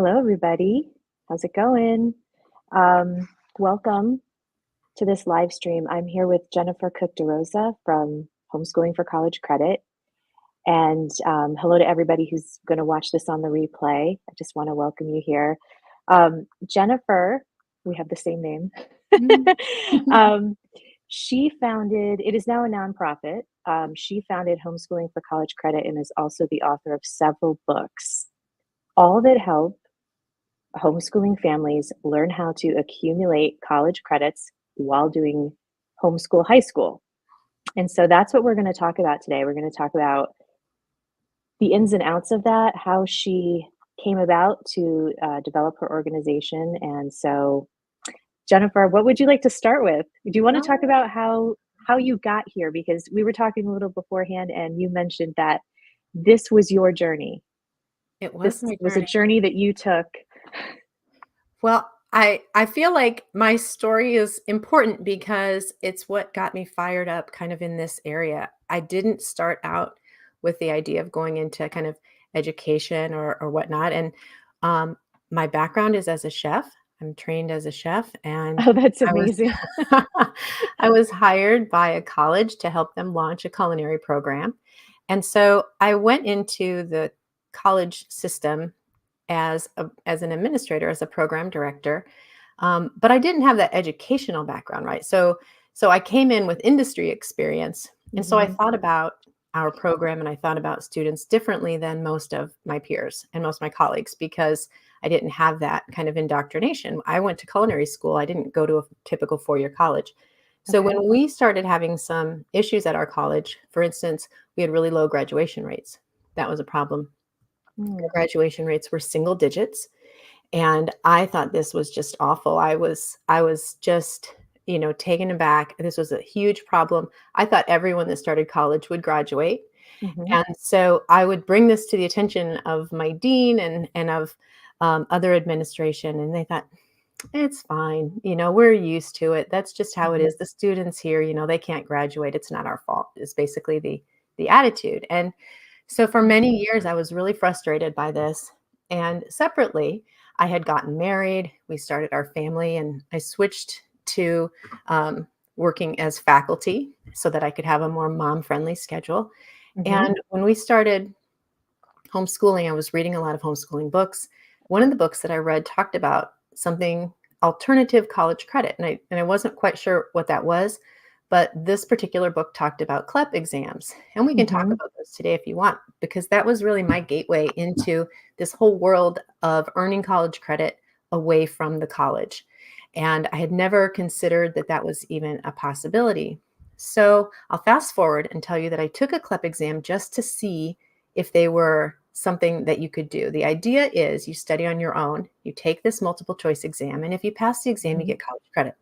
Hello, everybody. How's it going? Um, Welcome to this live stream. I'm here with Jennifer Cook-DeRosa from Homeschooling for College Credit. And hello to everybody who's going to watch this on the replay. I just want to welcome you here. Jennifer, we have the same name. Mm. um, she founded, it is now a nonprofit. She founded Homeschooling for College Credit and is also the author of several books, all that help homeschooling families learn how to accumulate college credits while doing homeschool high school. And so that's what we're going to talk about today. We're going to talk about the ins and outs of that, how she came about to develop her organization. And so, Jennifer, what would you like to start with? Do you want to talk about how you got here? Because we were talking a little beforehand, and you mentioned that this was your journey. It was This my was a journey. journey that you took. Well, I feel like my story is important because it's what got me fired up kind of in this area. I didn't start out with the idea of going into kind of education or whatnot. And my background is as a chef. I'm trained as a chef, and Oh, that's I was amazing. I was hired by a college to help them launch a culinary program. And so I went into the college system as an administrator, as a program director, but I didn't have that educational background, right? So I came in with industry experience, and so I Mhm. thought about our program and I thought about students differently than most of my peers and most of my colleagues because I didn't have that kind of indoctrination. I went to culinary school. I didn't go to a typical four-year college. So Okay. when we started having some issues at our college, for instance, we had really low graduation rates. That was a problem. The Mm. graduation rates were single digits, and I thought this was just awful. I was just, taken aback. This was a huge problem. I thought everyone that started college would graduate. Mhm. And so I would bring this to the attention of my dean and of other administration, and they thought, it's fine. We're used to it. That's just how it Mhm. is. The students here, they can't graduate. It's not our fault. It's basically the attitude. And so for Mm. many years, I was really frustrated by this. And separately, I had gotten married. We started our family, and I switched to um, working as faculty so that I could have a more mom-friendly schedule. Mhm. And when we started homeschooling, I was reading a lot of homeschooling books. One of the books that I read talked about something alternative college credit, and I wasn't quite sure what that was, but this particular book talked about CLEP exams, and we can talk Mhm. about those today if you want, because that was really my gateway into this whole world of earning college credit away from the college. And I had never considered that that was even a possibility. So I'll fast forward and tell you that I took a CLEP exam just to see if they were something that you could do. The idea is you study on your own, you take this multiple choice exam, and if you pass the exam, you Mhm. get college credit.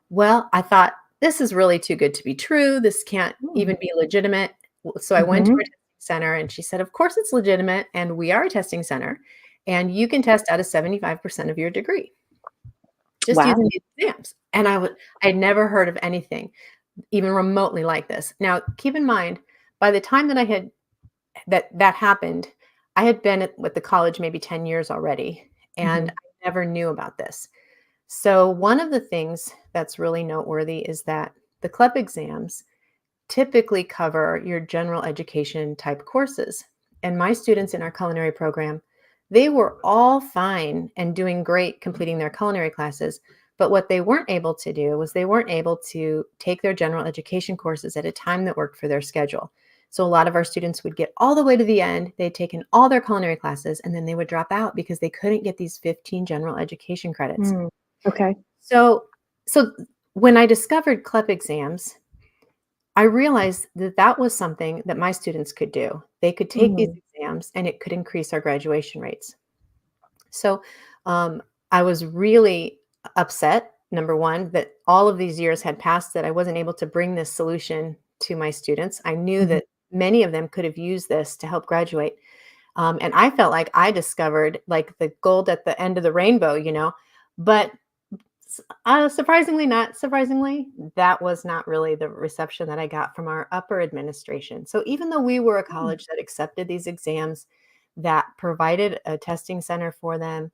Well, I thought, this is really too good to be true. This can't Mm. even be legitimate. So I went to Mhm. her testing center and she said, of course it's legitimate. And we are a testing center and you can test out of 75% of your degree just Wow. using these exams. And I had never heard of anything even remotely like this. Now, keep in mind, by the time that that happened, I had been with the college maybe 10 years already, and Mhm. I never knew about this. So one of the things that's really noteworthy is that the CLEP exams typically cover your general education type courses. And my students in our culinary program, they were all fine and doing great completing their culinary classes. But what they weren't able to do was they weren't able to take their general education courses at a time that worked for their schedule. So a lot of our students would get all the way to the end, they'd taken all their culinary classes, and then they would drop out because they couldn't get these 15 general education credits. Mm. Okay. So so when I discovered CLEP exams, I realized that that was something that my students could do. They could take these Mhm. exams and it could increase our graduation rates. So um, I was really upset, number one, that all of these years had passed that I wasn't able to bring this solution to my students. I knew Mhm. that many of them could have used this to help graduate. And I felt like I discovered like the gold at the end of the rainbow. But surprisingly, not surprisingly, that was not really the reception that I got from our upper administration. So even though we were a Mm. college that accepted these exams, that provided a testing center for them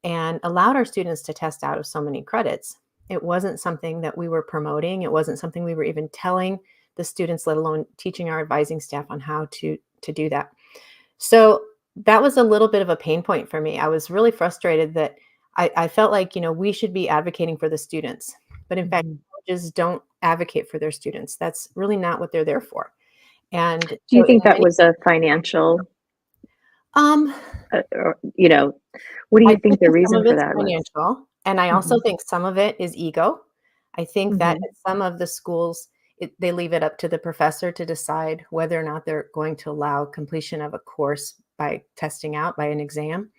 and allowed our students to test out of so many credits. It wasn't something that we were promoting. It wasn't something we were even telling the students, let alone teaching our advising staff on how to do that. So that was a little bit of a pain point for me. I was really frustrated that I felt like, we should be advocating for the students, but in fact, Mhm. colleges don't advocate for their students. That's really not what they're there for. And Do you so in think that many, was a financial, um, or, what do I you do think the think some reason of for it's that was? financial, and I also Mhm, think some of it is ego. I think that mhm, at some of the schools, they leave it up to the professor to decide whether or not they're going to allow completion of a course by testing out by an exam.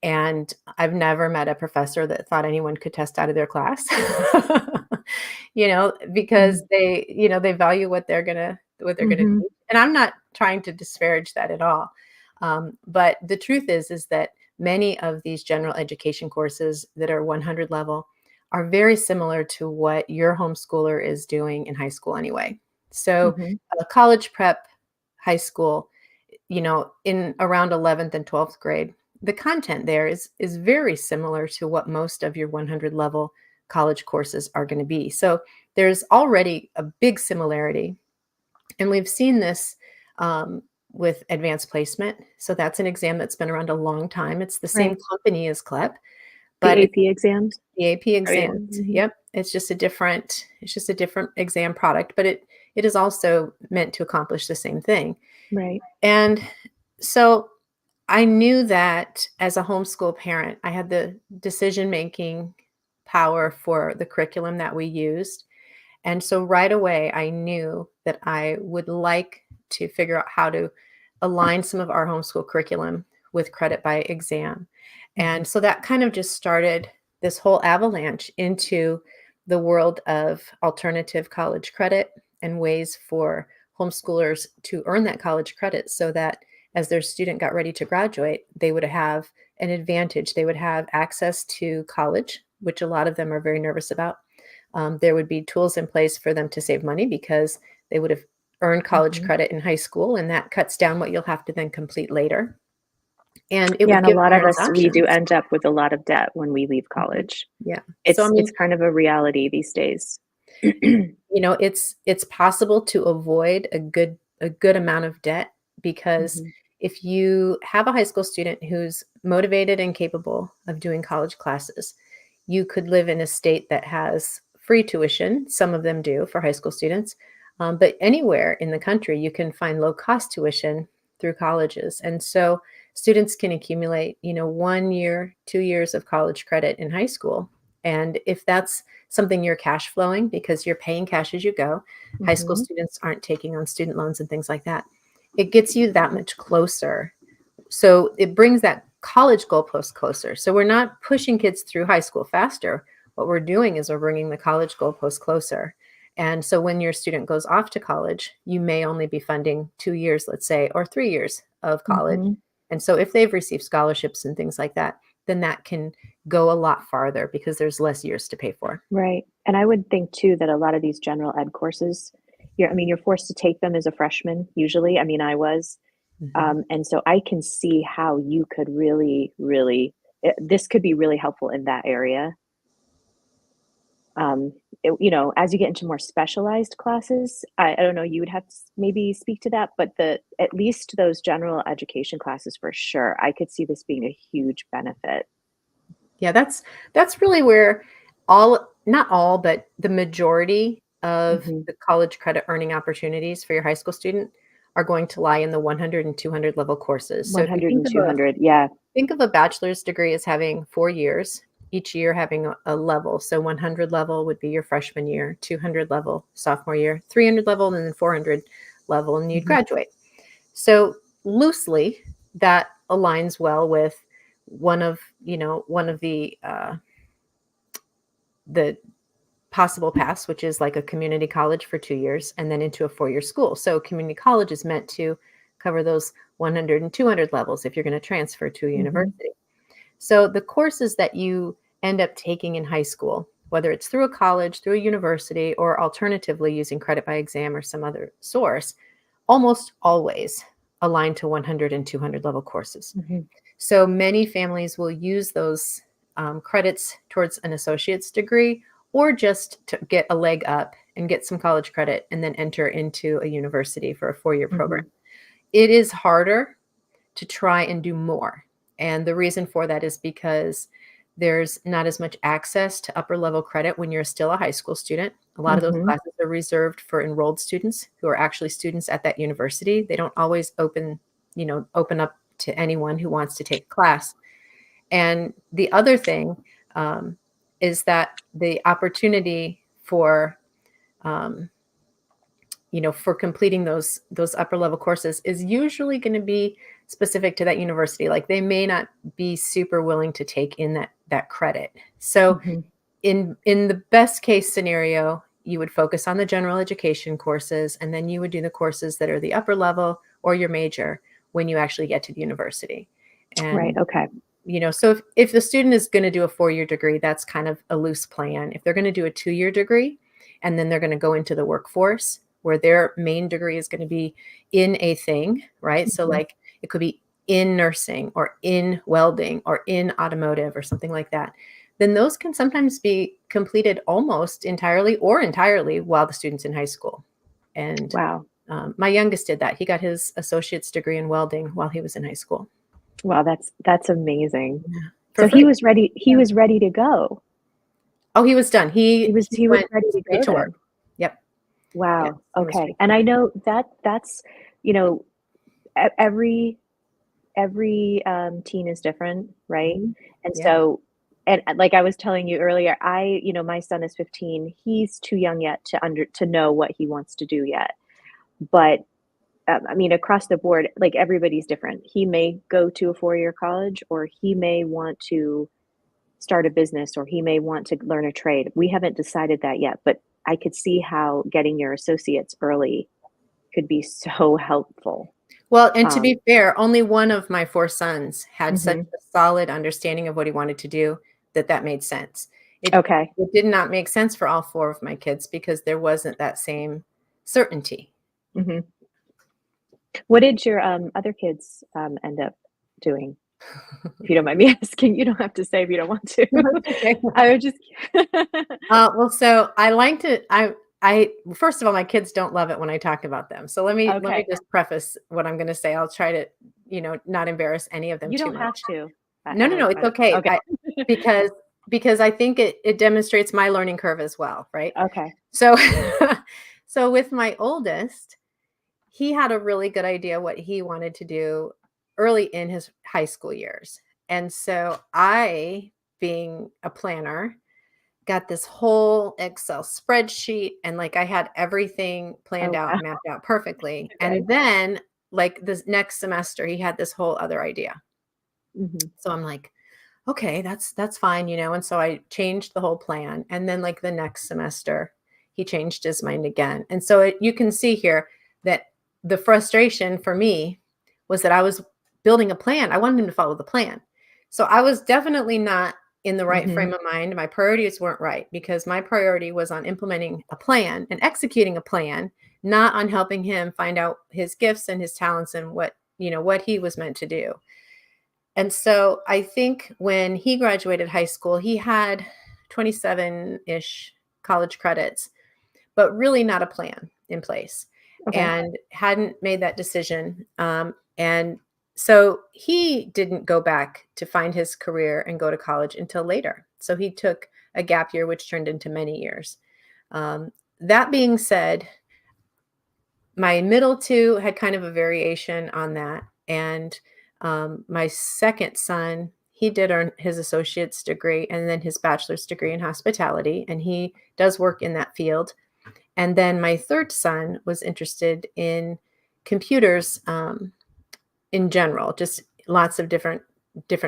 And I've never met a professor that thought anyone could test out of their class, because mhm, they value what they're gonna mhm, teach. And I'm not trying to disparage that at all. But the truth is that many of these general education courses that are 100 level are very similar to what your homeschooler is doing in high school anyway. So, mhm. college prep, high school, in around 11th and 12th grade, the content there is very similar to what most of your 100 level college courses are going to be. So there's already a big similarity, and we've seen this with advanced placement. So that's an exam that's been around a long time. It's the same Right. company as CLEP, The but it's AP exams? the AP Oh, yeah. exams. Mhm. Yep, it's just a different exam product, but it is also meant to accomplish the same thing. Right. And so I knew that as a homeschool parent, I had the decision-making power for the curriculum that we used. And so right away, I knew that I would like to figure out how to align some of our homeschool curriculum with credit by exam. Mhm. And so that kind of just started this whole avalanche into the world of alternative college credit and ways for homeschoolers to earn that college credit so that as their student got ready to graduate, they would have an advantage. They would have access to college, which a lot of them are very nervous about. There would be tools in place for them to save money because they would have earned college Mhm. credit in high school, and that cuts down what you'll have to then complete later. And it Yeah, would and a give lot of parents us, we do options. end up with a lot of debt when we leave Mhm. college. Yeah. So, I It's mean, kind of a reality these days. it's possible to avoid a good amount of debt because Mhm, if you have a high school student who's motivated and capable of doing college classes, you could live in a state that has free tuition. Some of them do for high school students, but anywhere in the country you can find low cost tuition through colleges, and so students can accumulate, 1 year, 2 years of college credit in high school. And if that's something you're cash flowing because you're paying cash as you go. High school mhm. students aren't taking on student loans and things like that. It gets you that much closer. So it brings that college goalpost closer. So we're not pushing kids through high school faster. What we're doing is we're bringing the college goalpost closer. And so when your student goes off to college, you may only be funding 2 years, let's say, or 3 years of college. Mhm. And so if they've received scholarships and things like that, then that can go a lot farther because there's less years to pay for. Right, and I would think too that a lot of these general ed courses, you're forced to take them as a freshman usually. I mean, I was, Mhm. and so I can see how you could really, really, this could be really helpful in that area. As you get into more specialized classes, I don't know, you would have to maybe speak to that, but at least those general education classes for sure, I could see this being a huge benefit. Yeah, that's really where not all, but the majority of Mhm. the college credit earning opportunities for your high school student are going to lie in the 100 and 200 level courses. So if you 100 and 200, yeah. think of a bachelor's degree as having 4 years, each year having a level. So 100 level would be your freshman year, 200 level sophomore year, 300 level, and then 400 level, and you'd Mhm, graduate. So loosely, that aligns well with one of the possible paths, which is like a community college for 2 years and then into a 4 year school. So community college is meant to cover those 100 and 200 levels if you're going to transfer to a mhm, university. So the courses that you end up taking in high school, whether it's through a college, through a university, or alternatively using credit by exam or some other source, almost always aligned to 100 and 200 level courses. Mhm. So many families will use those credits towards an associate's degree, or just to get a leg up and get some college credit and then enter into a university for a 4-year program. Mhm. It is harder to try and do more. And the reason for that is because there's not as much access to upper level credit when you're still a high school student. A lot of those Mhm. classes are reserved for enrolled students who are actually students at that university. They don't always open up to anyone who wants to take a class. And the other thing is that the opportunity for um, for completing those upper level courses is usually going to be specific to that university. Like they may not be super willing to take in that credit. So Mhm. in the best case scenario, you would focus on the general education courses, and then you would do the courses that are the upper level or your major when you actually get to the university. Right. And Okay. so if the student is going to do a 4-year degree, that's kind of a loose plan. If they're going to do a 2-year degree and then they're going to go into the workforce where their main degree is going to be in a thing, right? So Mhm. like it could be in nursing or in welding or in automotive or something like that, then those can sometimes be completed almost entirely or entirely while the student's in high school. And Wow. my youngest did that. He got his associate's degree in welding while he was in high school. Wow, that's amazing. Yeah. For So free. he Yeah. was ready to go. Oh, he was done. He He was went ready to straight go to then. work. Yep. Yes. Wow. He went Okay. straight to And I work. know that's, you know, every teen is different, right? Mhm. And Yeah. so, and like I was telling you earlier, my son is 15. He's too young yet to know what he wants to do yet. But I mean, across the board, like everybody's different. He may go to a 4-year college, or he may want to start a business, or he may want to learn a trade. We haven't decided that yet, but I could see how getting your associates early could be so helpful. Well, and to Um, be fair, only one of my 4 sons had such mhm. a solid understanding of what he wanted to do that made sense. Okay. It did not make sense for all 4 of my kids because there wasn't that same certainty. Mhm. What did your, other kids, end up doing? If you don't mind me asking, you don't have to say if you don't want to. No, it's okay. I was just Well, so I like to I first of all, my kids don't love it when I talk about them. So let me Okay. just preface what I'm gonna say. I'll try to, not embarrass any of them You too don't have much. to. No, no, no, it's okay. Okay. Because I think it demonstrates my learning curve as well, right? Okay. So so with my oldest, he had a really good idea what he wanted to do early in his high school years. And so I, being a planner, got this whole Excel spreadsheet, and like I had everything planned Oh, out, wow. mapped out perfectly. Okay. And then like this next semester, he had this whole other idea. Mhm. So I'm like, okay, that's fine. And so I changed the whole plan. And then like the next semester, he changed his mind again. And so you can see here that the frustration for me was that I was building a plan. I wanted him to follow the plan. So I was definitely not in the right Mhm. frame of mind. My priorities weren't right because my priority was on implementing a plan and executing a plan, not on helping him find out his gifts and his talents and what he was meant to do. And so I think when he graduated high school, he had 27-ish college credits, but really not a plan in place Okay. and hadn't made that decision. And so he didn't go back to find his career and go to college until later. So he took a gap year, which turned into many years. That being said, my middle two had kind of a variation on that. And my second son, he did earn his associate's degree and then his bachelor's degree in hospitality, and he does work in that field. And then my third son was interested in computers in general, just lots of different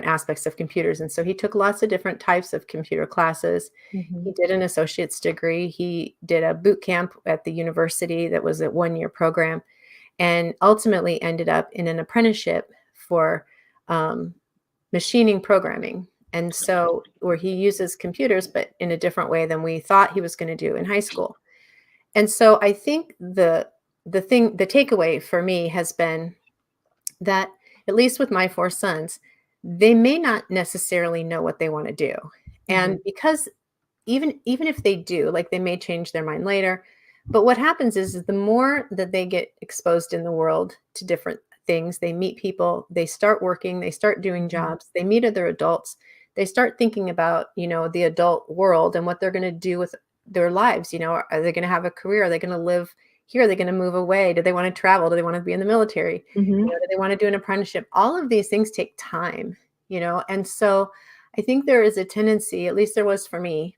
aspects of computers. And so he took lots of different types of computer classes. Mhm. He did an associate's degree. He did a boot camp at the university that was a 1-year program, and ultimately ended up in an apprenticeship for um, machining programming. And so, where he uses computers, but in a different way than we thought he was going to do in high school. And so, I think the takeaway for me has been that, at least with my 4 sons, they may not necessarily know what they wanna do. And Mhm. because even if they do, like, they may change their mind later, but what happens is the more that they get exposed in the world to different things, they meet people, they start working, they start doing Mhm. jobs, they meet other adults, they start thinking about, the adult world and what they're gonna do with their lives. Are they gonna have a career? Are they gonna live here? Are they gonna move away? Do they wanna travel? Do they wanna be in the military? Mhm. Do they wanna do an apprenticeship? All of these things take time, and so I think there is a tendency, at least there was for me,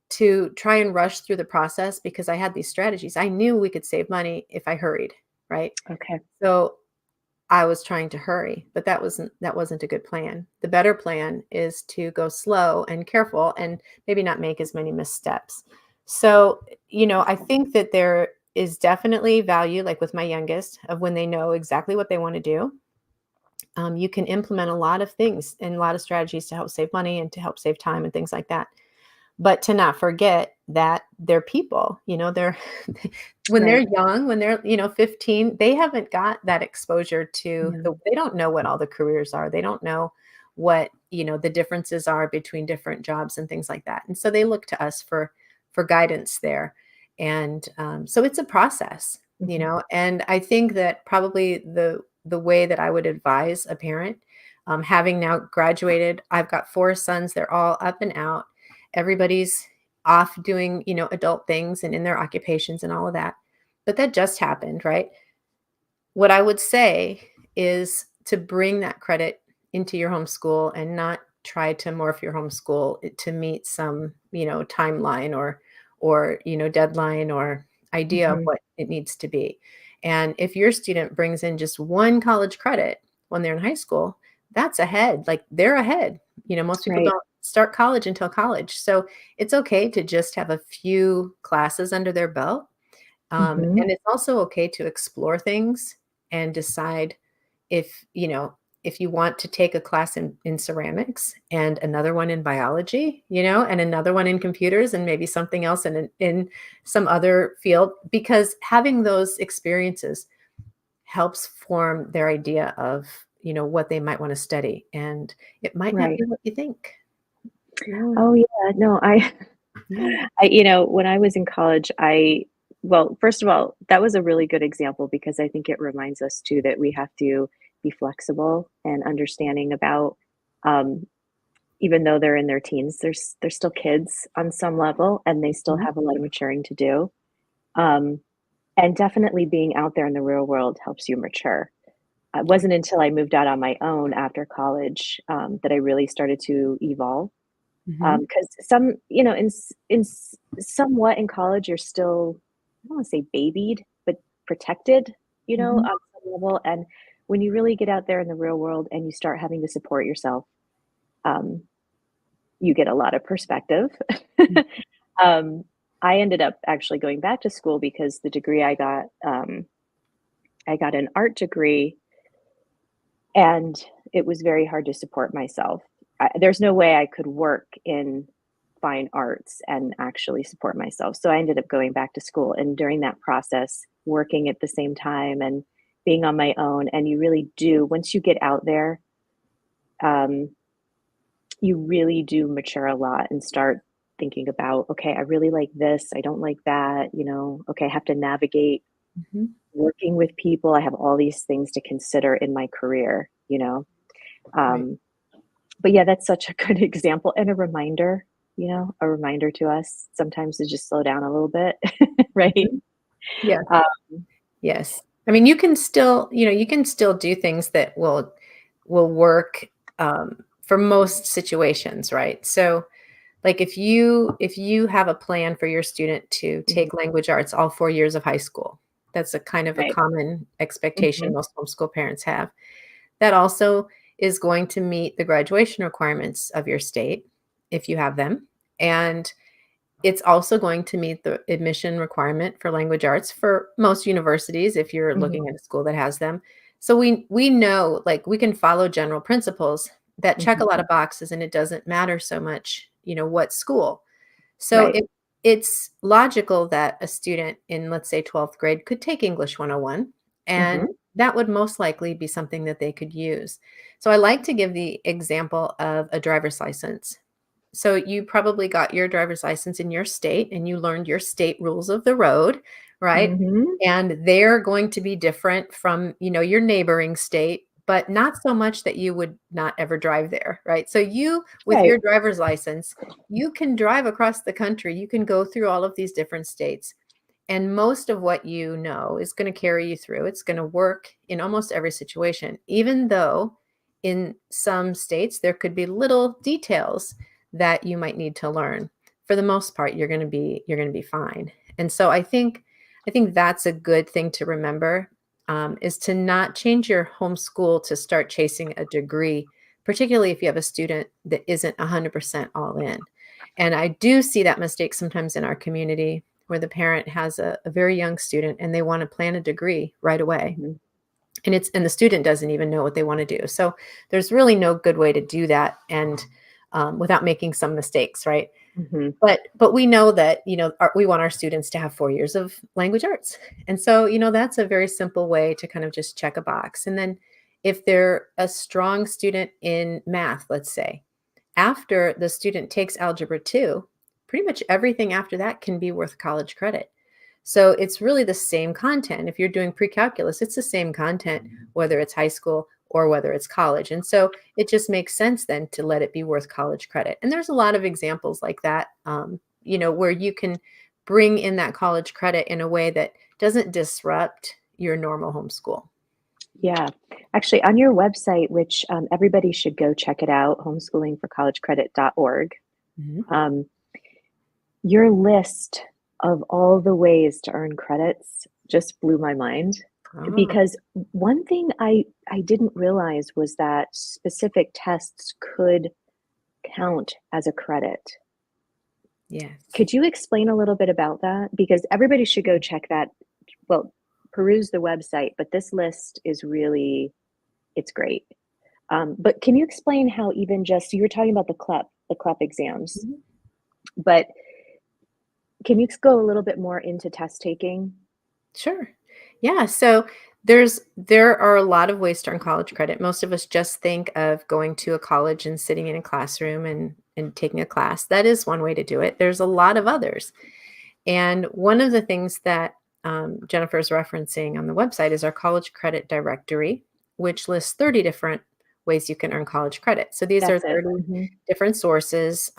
to try and rush through the process because I had these strategies. I knew we could save money if I hurried, right? Okay. So I was trying to hurry, but that wasn't a good plan. The better plan is to go slow and careful and maybe not make as many missteps. So, I think that there is definitely value, like with my youngest, of when they know exactly what they want to do. You can implement a lot of things and a lot of strategies to help save money and to help save time and things like that. But to not forget that they're people, they're when they're Right. young, when they're, 15, they haven't got that exposure to No. they don't know what all the careers are. They don't know what, the differences are between different jobs and things like that. And so they look to us for guidance there. And so it's a process, Mhm. and I think that probably the way that I would advise a parent, having now graduated, I've got 4 sons, they're all up and out. Everybody's off doing, adult things and in their occupations and all of that. But that just happened, right? What I would say is to bring that credit into your homeschool and not try to morph your homeschool to meet some, timeline or deadline or idea of Mhm. what it needs to be. And if your student brings in just one college credit when they're in high school, that's ahead. Like, they're ahead. Most people Right. don't start college until college. So it's okay to just have a few classes under their belt, Mhm. and it's also okay to explore things and decide if, if you want to take a class in ceramics and another one in biology, and another one in computers and maybe something else in some other field, because having those experiences helps form their idea of, what they might want to study. And it might not Right. be what you think. Yeah. Oh, yeah. No, I Yeah. when I was in college, well, first of all, that was a really good example because I think it reminds us too that we have to be flexible and understanding about, um, even though they're in their teens, they're still kids on some level, and they still Mhm. have a lot of maturing to do. Um, and definitely being out there in the real world helps you mature. It wasn't until I moved out on my own after college, that I really started to evolve. Mhm. Because some, somewhat in college, you're still, I don't wanna say babied, but protected, Mhm. on some level, and when you really get out there in the real world and you start having to support yourself, um, you get a lot of perspective. Mhm. Um, I ended up actually going back to school because the degree I got an art degree, and it was very hard to support myself. There's no way I could work in fine arts and actually support myself. So I ended up going back to school. And during that process, working at the same time and being on my own, and you really do, once you get out there, um, you really do mature a lot and start thinking about, okay, I really like this. I don't like that. Okay, I have to navigate Mhm. working with people. I have all these things to consider in my career. Right. Um, But yeah, that's such a good example and a reminder to us sometimes to just slow down a little bit, right? Mhm. Yeah. Um, Yes. I mean, you can still do things that will work, for most situations, right? So, like, if you have a plan for your student to mhm, take language arts all 4 years of high school, that's a kind of a right. common expectation Mhm, most homeschool parents have. That also is going to meet the graduation requirements of your state, if you have them, and it's also going to meet the admission requirement for language arts for most universities if you're mhm, looking at a school that has them. So we know, like, we can follow general principles that check a mhm, lot of boxes, and it doesn't matter so much, what school. So right. it's logical that a student in, let's say, 12th grade could take English 101 and Mhm, that would most likely be something that they could use. So I like to give the example of a driver's license. So you probably got your driver's license in your state and you learned your state rules of the road, right? Mhm. And they're going to be different from, your neighboring state, but not so much that you would not ever drive there, right? So you, with Right. your driver's license, you can drive across the country. You can go through all of these different states. And most of what you know is going to carry you through. It's going to work in almost every situation, even though in some states there could be little details that you might need to learn. For the most part, you're going to be fine. And so I think that's a good thing to remember, is to not change your homeschool to start chasing a degree, particularly if you have a student that isn't 100% all in. And I do see that mistake sometimes in our community where the parent has a very young student and they want to plan a degree right away. Mhm. And the student doesn't even know what they want to do. So there's really no good way to do that, and without making some mistakes, right? Mhm. But we know that, we want our students to have 4 years of language arts. And so, that's a very simple way to kind of just check a box. And then if they're a strong student in math, let's say, after the student takes Algebra 2, pretty much everything after that can be worth college credit. So it's really the same content. If you're doing pre-calculus, it's the same content, whether it's high school or whether it's college. And so it just makes sense then to let it be worth college credit. And there's a lot of examples like that, where you can bring in that college credit in a way that doesn't disrupt your normal homeschool. Yeah. Actually, on your website, which, everybody should go check it out, homeschoolingforcollegecredit.org, Mhm. um, your list of all the ways to earn credits just blew my mind, Ah, because one thing I didn't realize was that specific tests could count as a credit. yes. Could you explain a little bit about that? Because everybody should go check that, well, peruse the website, but this list is really, it's great. But can you explain how, even just, you were talking about the CLEP exams, Mhm. but can you go a little bit more into test taking? Sure. Yeah. So there are a lot of ways to earn college credit. Most of us just think of going to a college and sitting in a classroom and taking a class. That is one way to do it. There's a lot of others. And one of the things that Jennifer is referencing on the website is our college credit directory, which lists 30 different ways you can earn college credit. So these are That's it. 30 Mhm. different sources.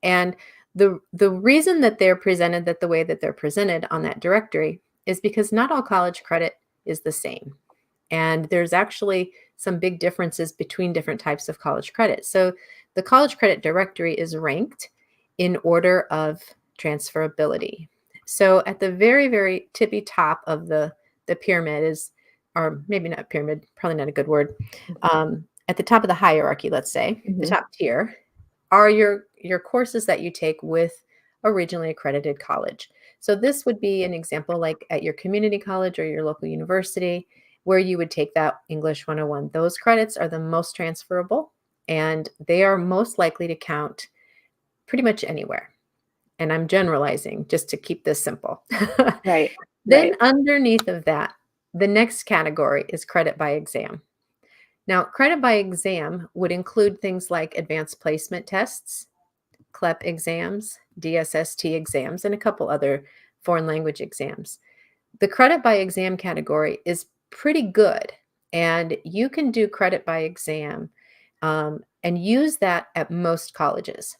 And the reason that they're presented that the way that they're presented on that directory is because not all college credit is the same. And there's actually some big differences between different types of college credit. So the college credit directory is ranked in order of transferability. So at the very, very tippy top of the pyramid is, or maybe not pyramid, probably not a good word. Mhm. At the top of the hierarchy, let's say, the Mhm. top tier, are your courses that you take with a regionally accredited college. So this would be an example like at your community college or your local university where you would take that English 101. Those credits are the most transferable and they are most likely to count pretty much anywhere. And I'm generalizing just to keep this simple. Right. Then Right. underneath of that, the next category is credit by exam. Now, credit by exam would include things like advanced placement tests, CLEP exams, DSST exams, and a couple other foreign language exams. The credit by exam category is pretty good, and you can do credit by exam and use that at most colleges.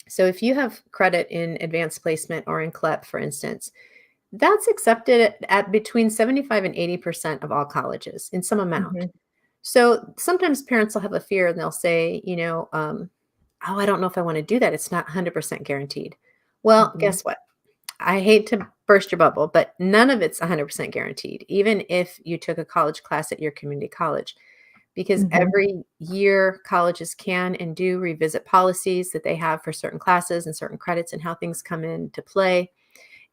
So if you have credit in advanced placement or in CLEP, for instance, that's accepted at between 75 and 80% of all colleges in some amount. Mhm. So sometimes parents will have a fear and they'll say, oh, I don't know if I want to do that. It's not 100% guaranteed. Well, Mhm. guess what? I hate to burst your bubble, but none of it's 100% guaranteed, even if you took a college class at your community college, because Mhm. every year colleges can and do revisit policies that they have for certain classes and certain credits and how things come into play.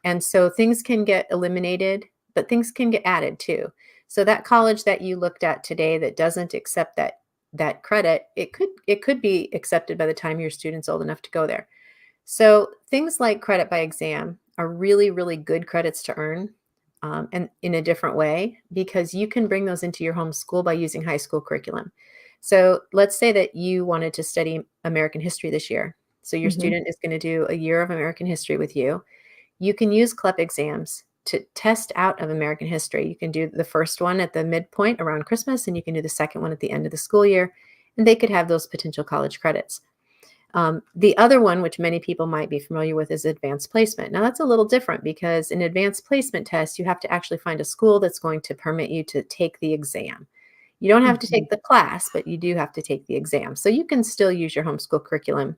And so things can get eliminated, but things can get added too. So that college that you looked at today that doesn't accept that credit, it could be accepted by the time your student's old enough to go there. So things like credit by exam are really, really good credits to earn, and in a different way, because you can bring those into your homeschool by using high school curriculum. So let's say that you wanted to study American history this year. So your Mm-hmm. student is going to do a year of American history with you. You can use CLEP exams to test out of American history. You can do the first one at the midpoint around Christmas, and you can do the second one at the end of the school year, and they could have those potential college credits. The other one, which many people might be familiar with, is advanced placement. Now, that's a little different because in advanced placement test, you have to actually find a school that's going to permit you to take the exam. You don't have to Mm-hmm. take the class, but you do have to take the exam. So you can still use your homeschool curriculum.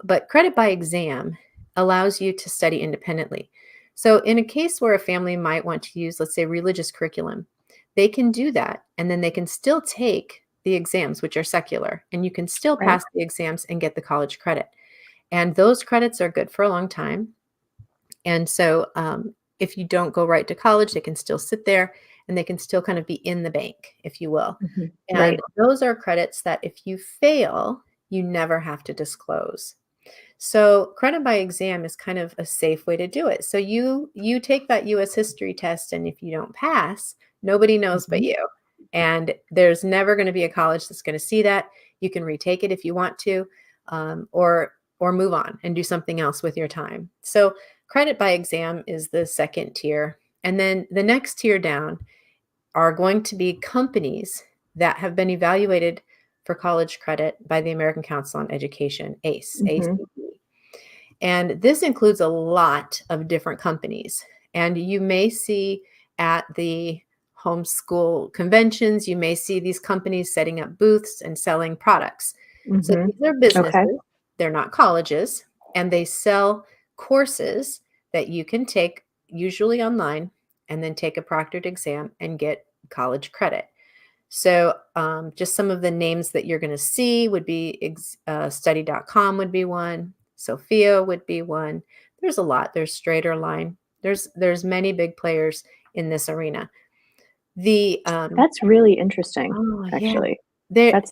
But credit by exam allows you to study independently. So in a case where a family might want to use, let's say, religious curriculum, they can do that, and then they can still take the exams, which are secular, and you can still Right. pass the exams and get the college credit. And those credits are good for a long time. And so if you don't go right to college, they can still sit there and they can still kind of be in the bank, if you will. Mm-hmm. And Right. those are credits that if you fail, you never have to disclose. So credit by exam is kind of a safe way to do it. So you take that US history test, and if you don't pass, nobody knows but Mm-hmm. you. And there's never going to be a college that's going to see that. You can retake it if you want to, or move on and do something else with your time. So credit by exam is the second tier. And then the next tier down are going to be companies that have been evaluated for college credit by the American Council on Education, ACE, Mm-hmm. ACE. And this includes a lot of different companies. And you may see at the homeschool conventions, you may see these companies setting up booths and selling products. So Mm-hmm. these are Okay. businesses, they're not colleges, and they sell courses that you can take, usually online, and then take a proctored exam and get college credit. So just some of the names that you're going to see would be study.com would be one. Sophia would be one. There's a lot. There's Straighter Line. There's many big players in this arena. The That's really interesting, oh yeah, actually. there That's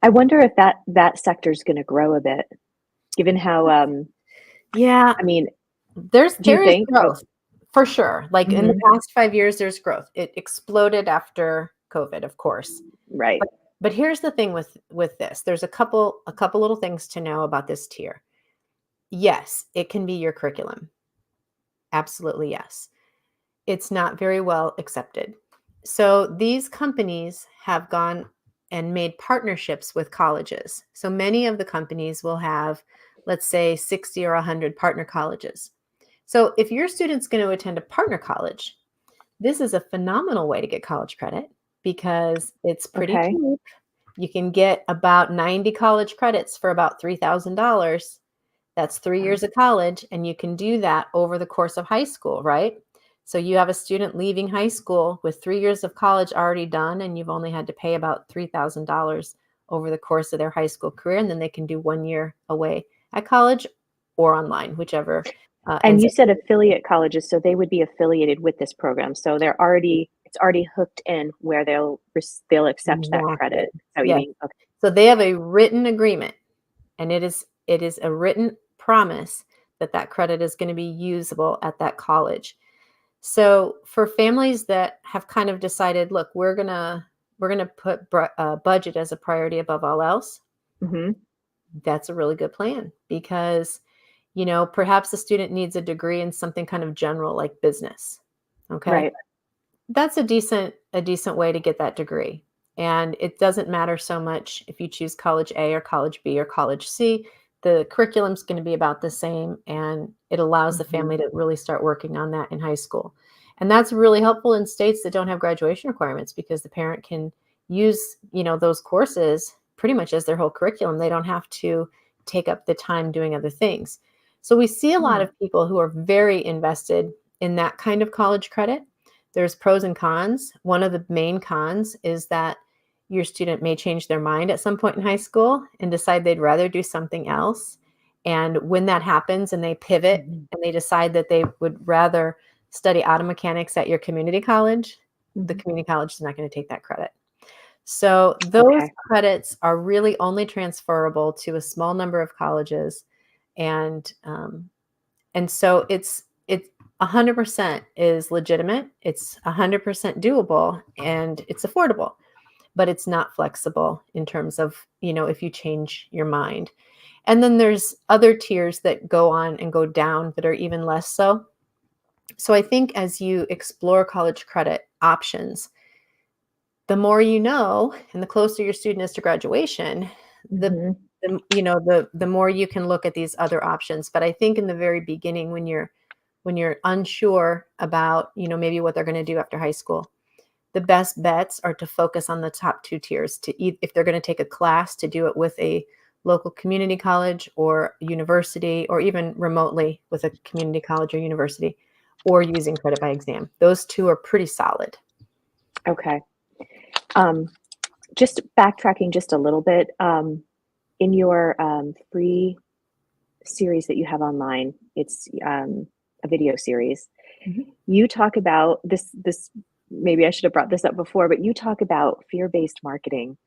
I wonder if that sector is gonna grow a bit, given how, yeah, I mean, there's do you there is think? Oh, growth for sure. Like in the mhm, past 5 years, there's growth. It exploded after COVID, of course. right. But here's the thing with this. There's a couple little things to know about this tier. Yes, it can be your curriculum. Absolutely, yes. It's not very well accepted. So these companies have gone and made partnerships with colleges. So many of the companies will have, let's say, 60 or 100 partner colleges. So if your student's going to attend a partner college, this is a phenomenal way to get college credit because it's pretty Okay. cheap. You can get about 90 college credits for about $3,000. That's 3 Wow. years of college, and you can do that over the course of high school, right? So you have a student leaving high school with 3 years of college already done, and you've only had to pay about $3,000 over the course of their high school career, and then they can do 1 year away at college or online, whichever And ends you up. said affiliate colleges, so they would be affiliated with this program, so it's already hooked in where they'll accept that Exactly. credit. Is that what you Yes. mean? Okay. So they have a written agreement, and it is a written promise that that credit is going to be usable at that college. So for families that have kind of decided, look, we're gonna put budget as a priority above all else, Mhm. that's a really good plan because perhaps the student needs a degree in something kind of general like business. Okay, Right. that's a decent way to get that degree. And it doesn't matter so much if you choose college A or college B or college C. The curriculum's going to be about the same, and it allows the Mhm. family to really start working on that in high school. And that's really helpful in states that don't have graduation requirements because the parent can use, those courses pretty much as their whole curriculum. They don't have to take up the time doing other things. So we see a lot Hmm. of people who are very invested in that kind of college credit. There's pros and cons. One of the main cons is that your student may change their mind at some point in high school and decide they'd rather do something else. And when that happens and they pivot Mhm. and they decide that they would rather study auto mechanics at your community college, the Mhm. community college is not going to take that credit. So those Okay. credits are really only transferable to a small number of colleges, and so it's 100% is legitimate. It's 100% doable, and it's affordable, but it's not flexible in terms of, if you change your mind. And then there's other tiers that go on and go down that are even less so. So I think as you explore college credit options, the more you know, and the closer your student is to graduation, Mm-hmm. the more you can look at these other options. But I think in the very beginning, when you're unsure about, maybe what they're going to do after high school, the best bets are to focus on the top two tiers. If they're going to take a class, to do it with a local community college or university, or even remotely with a community college or university, or using credit by exam. Those two are pretty solid. Okay. Just backtracking just a little bit, in your free series that you have online, it's a video series. Mm-hmm. You talk about this. Maybe I should have brought this up before, but you talk about fear-based marketing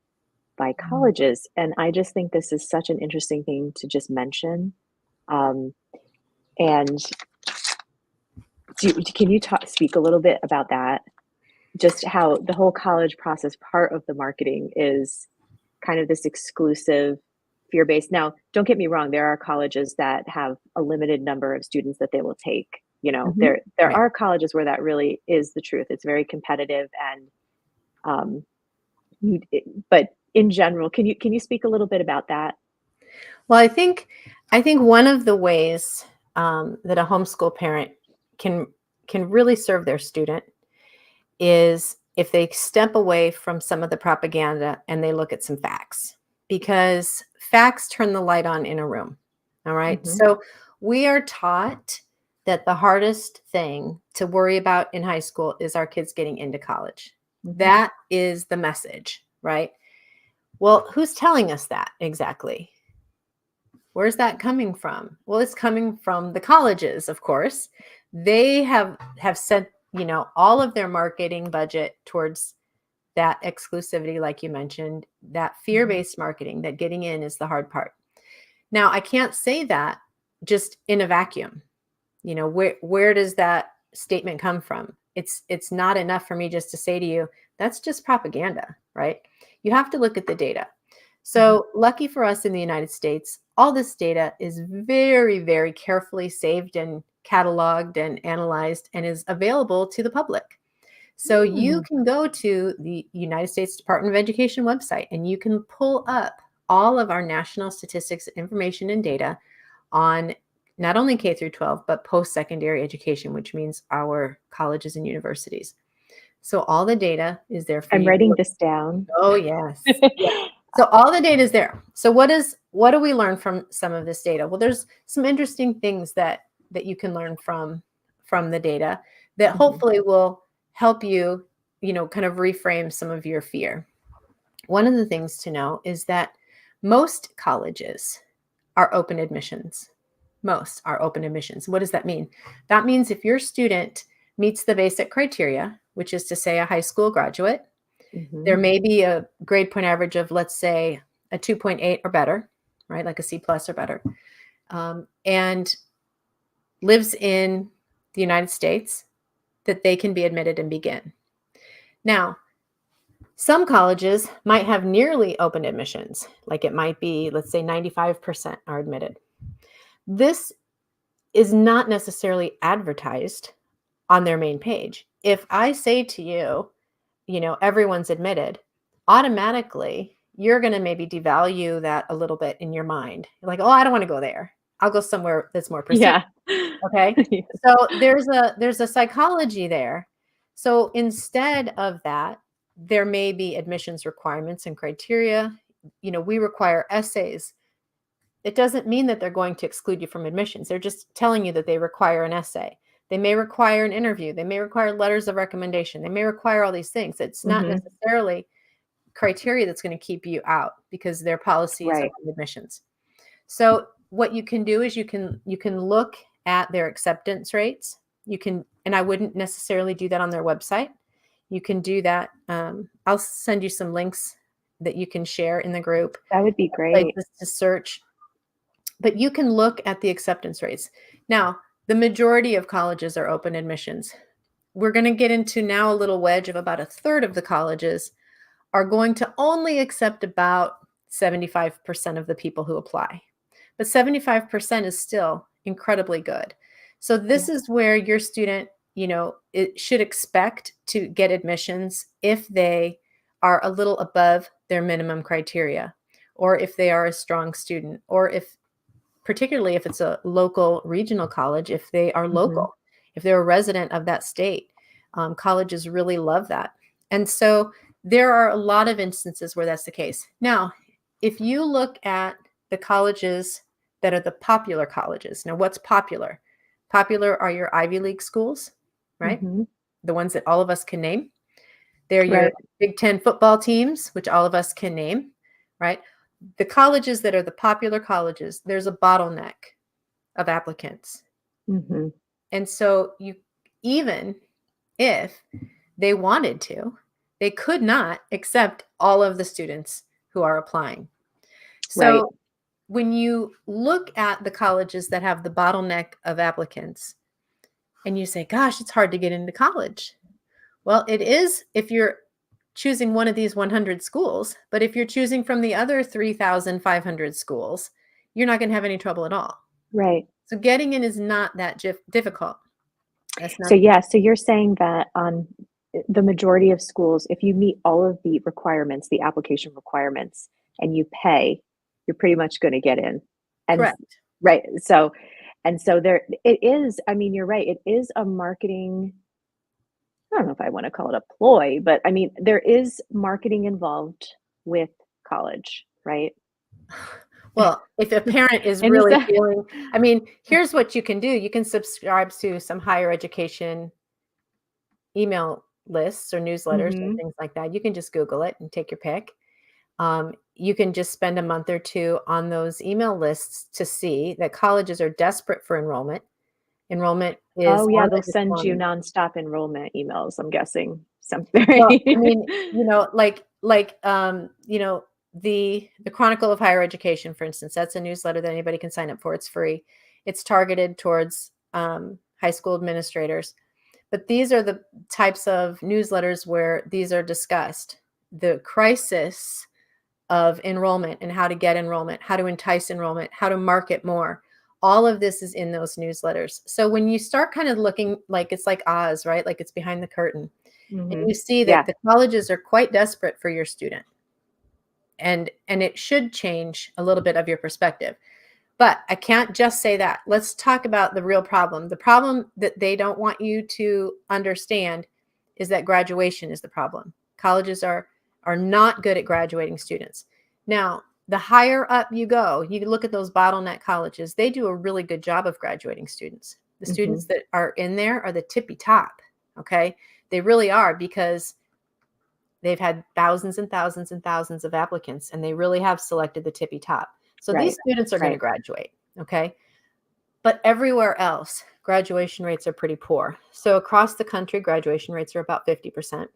by colleges, and I just think this is such an interesting thing to just mention. And can you speak a little bit about that? Just how the whole college process, part of the marketing is kind of this exclusive fear-based. Now, don't get me wrong, there are colleges that have a limited number of students that they will take. Mm-hmm. There Right. are colleges where that really is the truth. It's very competitive, and but in general, can you speak a little bit about that? Well, I think one of the ways that a homeschool parent can really serve their student is if they step away from some of the propaganda and they look at some facts, because facts turn the light on in a room. All right. Mm-hmm. So we are taught that the hardest thing to worry about in high school is our kids getting into college. Mm-hmm. That is the message, right? Well, who's telling us that exactly? Where's that coming from? Well, it's coming from the colleges, of course. They have sent, all of their marketing budget towards that exclusivity, like you mentioned, that fear-based marketing, that getting in is the hard part. Now, I can't say that just in a vacuum. Where does that statement come from? It's not enough for me just to say to you, that's just propaganda, right? You have to look at the data. So lucky for us in the United States, all this data is very, very carefully saved and cataloged and analyzed and is available to the public. So you can go to the United States Department of Education website and you can pull up all of our national statistics, information, and data on not only K through 12, but post-secondary education, which means our colleges and universities. So all the data is there for you. I'm writing this down. Oh, yes. Yeah. So all the data is there. So what do we learn from some of this data? Well, there's some interesting things that you can learn from the data that hopefully will help you, kind of reframe some of your fear. One of the things to know is that most colleges are open admissions. Most are open admissions. What does that mean? That means if your student meets the basic criteria, which is to say a high school graduate, there may be a grade point average of, let's say, a 2.8 or better, right? Like a C+ or better, and lives in the United States, that they can be admitted and begin. Now, some colleges might have nearly open admissions, like it might be, let's say 95% are admitted. This is not necessarily advertised on their main page. If I say to you, everyone's admitted, automatically you're going to maybe devalue that a little bit in your mind. You're like, oh, I don't want to go there. I'll go somewhere that's more prestigious. Yeah. Okay. So there's a psychology there. So instead of that, there may be admissions requirements and criteria. We require essays. It doesn't mean that they're going to exclude you from admissions. They're just telling you that they require an essay. They may require an interview. They may require letters of recommendation. They may require all these things. It's not necessarily criteria that's going to keep you out, because their policy is on admissions. So what you can do is you can look at their acceptance rates. And I wouldn't necessarily do that on their website. You can do that. I'll send you some links that you can share in the group. That would be great. Places to search. But you can look at the acceptance rates. Now, the majority of colleges are open admissions. We're going to get into now a little wedge of about a third of the colleges are going to only accept about 75% of the people who apply. But 75% is still incredibly good. So this is where your student, it should expect to get admissions if they are a little above their minimum criteria, or if they are a strong student, or particularly if it's a local regional college, if they are local, if they're a resident of that state. Colleges really love that. And so there are a lot of instances where that's the case. Now, if you look at the colleges that are the popular colleges, now what's popular? Popular are your Ivy League schools, right? The ones that all of us can name. They're your Big Ten football teams, which all of us can name, right? The colleges that are the popular colleges, there's a bottleneck of applicants. And so even if they wanted to, they could not accept all of the students who are applying. So when you look at the colleges that have the bottleneck of applicants and you say, gosh, it's hard to get into college. Well, it is if you're choosing one of these 100 schools, but if you're choosing from the other 3,500 schools, you're not going to have any trouble at all. Right. So getting in is not that difficult. So you're saying that on the majority of schools, if you meet all of the requirements, the application requirements, and you pay, you're pretty much going to get in. And correct. Right. So there it is. I mean, you're right. It is a marketing, I don't know if I want to call it a ploy, but I mean, there is marketing involved with college, right? Well, if a parent is really feeling, I mean, here's what you can do. You can subscribe to some higher education email lists or newsletters and things like that. You can just Google it and take your pick. You can just spend a month or two on those email lists to see that colleges are desperate for enrollment. Enrollment is they'll send you nonstop enrollment emails, I'm guessing. Something. Well, I mean, the Chronicle of Higher Education, for instance, that's a newsletter that anybody can sign up for. It's free. It's targeted towards high school administrators. But these are the types of newsletters where these are discussed. The crisis of enrollment and how to get enrollment, how to entice enrollment, how to market more. All of this is in those newsletters. So when you start kind of looking like it's like Oz, right? Like it's behind the curtain. And you see that the colleges are quite desperate for your student. And it should change a little bit of your perspective. But I can't just say that. Let's talk about the real problem. The problem that they don't want you to understand is that graduation is the problem. Colleges are not good at graduating students. Now, the higher up you go, you look at those bottleneck colleges, they do a really good job of graduating students. The students that are in there are the tippy top, okay? They really are, because they've had thousands and thousands and thousands of applicants, and they really have selected the tippy top. So these students are going to graduate, okay? But everywhere else, graduation rates are pretty poor. So across the country, graduation rates are about 50%.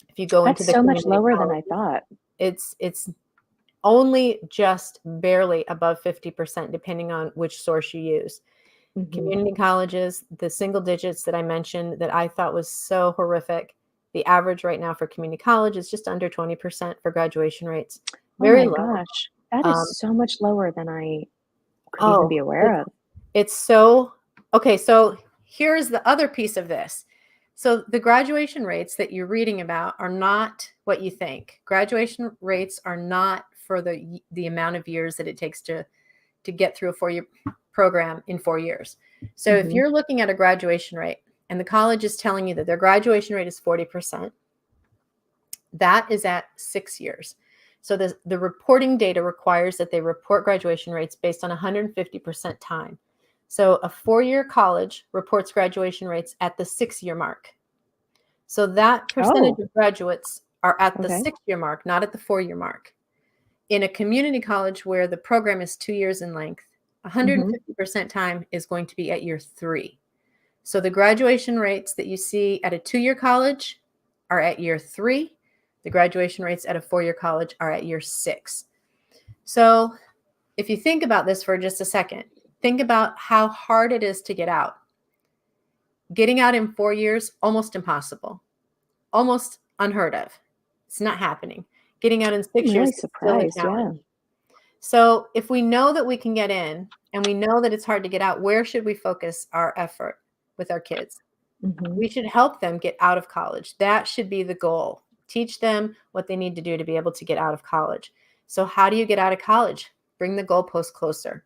If you go into the community, so much lower than I thought. It's only just barely above 50%, depending on which source you use. Community colleges, the single digits that I mentioned that I thought was so horrific, the average right now for community college is just under 20% for graduation rates. Very low. Gosh, that is so much lower than I could even be aware of. It's so, okay, so here's the other piece of this. So the graduation rates that you're reading about are not what you think. Graduation rates are not for the amount of years that it takes to get through a 4-year program in 4 years. So if you're looking at a graduation rate and the college is telling you that their graduation rate is 40%, that is at 6 years. So the reporting data requires that they report graduation rates based on 150% time. So a 4-year college reports graduation rates at the 6-year mark. So that percentage of graduates are at the 6-year mark, not at the 4-year mark. In a community college where the program is 2 years in length, 150% time is going to be at year 3. So the graduation rates that you see at a 2-year college are at year 3. The graduation rates at a 4-year college are at year 6. So if you think about this for just a second, Think about how hard it is to get out. Getting out in 4 years, almost impossible, almost unheard of. It's not happening. Getting out in I'm 6 years really is still a surprised. Yeah. challenge. So if we know that we can get in and we know that it's hard to get out, where should we focus our effort with our kids? Hmm. We should help them get out of college. That should be the goal. Teach them what they need to do to be able to get out of college. So how do you get out of college? Bring the goalpost closer.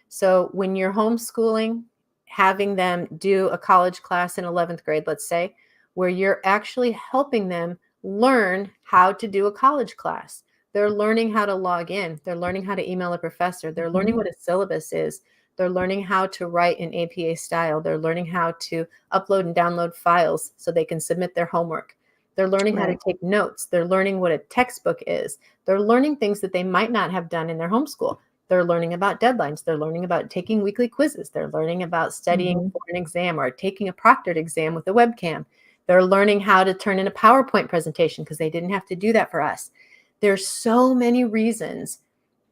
So when you're homeschooling, having them do a college class in 11th grade, let's say, where you're actually helping them learn how to do a college class. They're learning how to log in. They're learning how to email a professor. They're Hmm. learning what a syllabus is. They're learning how to write in APA style. They're learning how to upload and download files so they can submit their homework. They're learning how to Right. take notes. They're learning what a textbook is. They're learning things that they might not have done in their homeschool. They're learning about deadlines. They're learning about taking weekly quizzes. They're learning about studying Hmm. for an exam or taking a proctored exam with a webcam. They're learning how to turn in a PowerPoint presentation because they didn't have to do that for us. There's so many reasons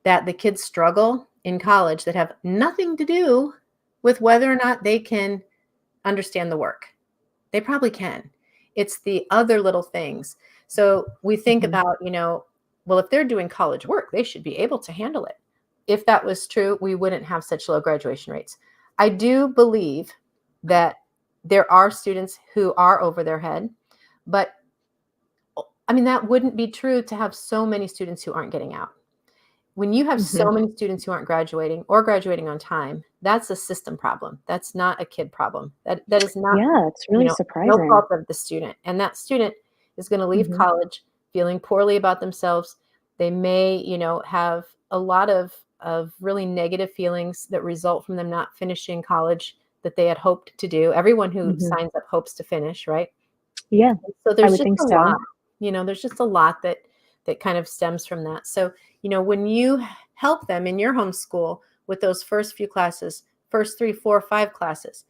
that the kids struggle in college that have nothing to do with whether or not they can understand the work. They probably can. It's the other little things. So we think Hmm. about, well, if they're doing college work, they should be able to handle it. If that was true, we wouldn't have such low graduation rates. I do believe that there are students who are over their head, but I mean, that wouldn't be true to have so many students who aren't getting out. When you have Hmm. so many students who aren't graduating or graduating on time, that's a system problem. That's not a kid problem. That is not, Yeah, it's really no surprising. fault of the student. And that student is going to leave Hmm. college feeling poorly about themselves. They may, have a lot of really negative feelings that result from them not finishing college that they had hoped to do. Everyone who Hmm. signs up hopes to finish, right? Yeah, So I there's would just think a lot, so. there's just a lot that kind of stems from that. So, when you help them in your homeschool with those first few classes, first 3, 4, 5 classes,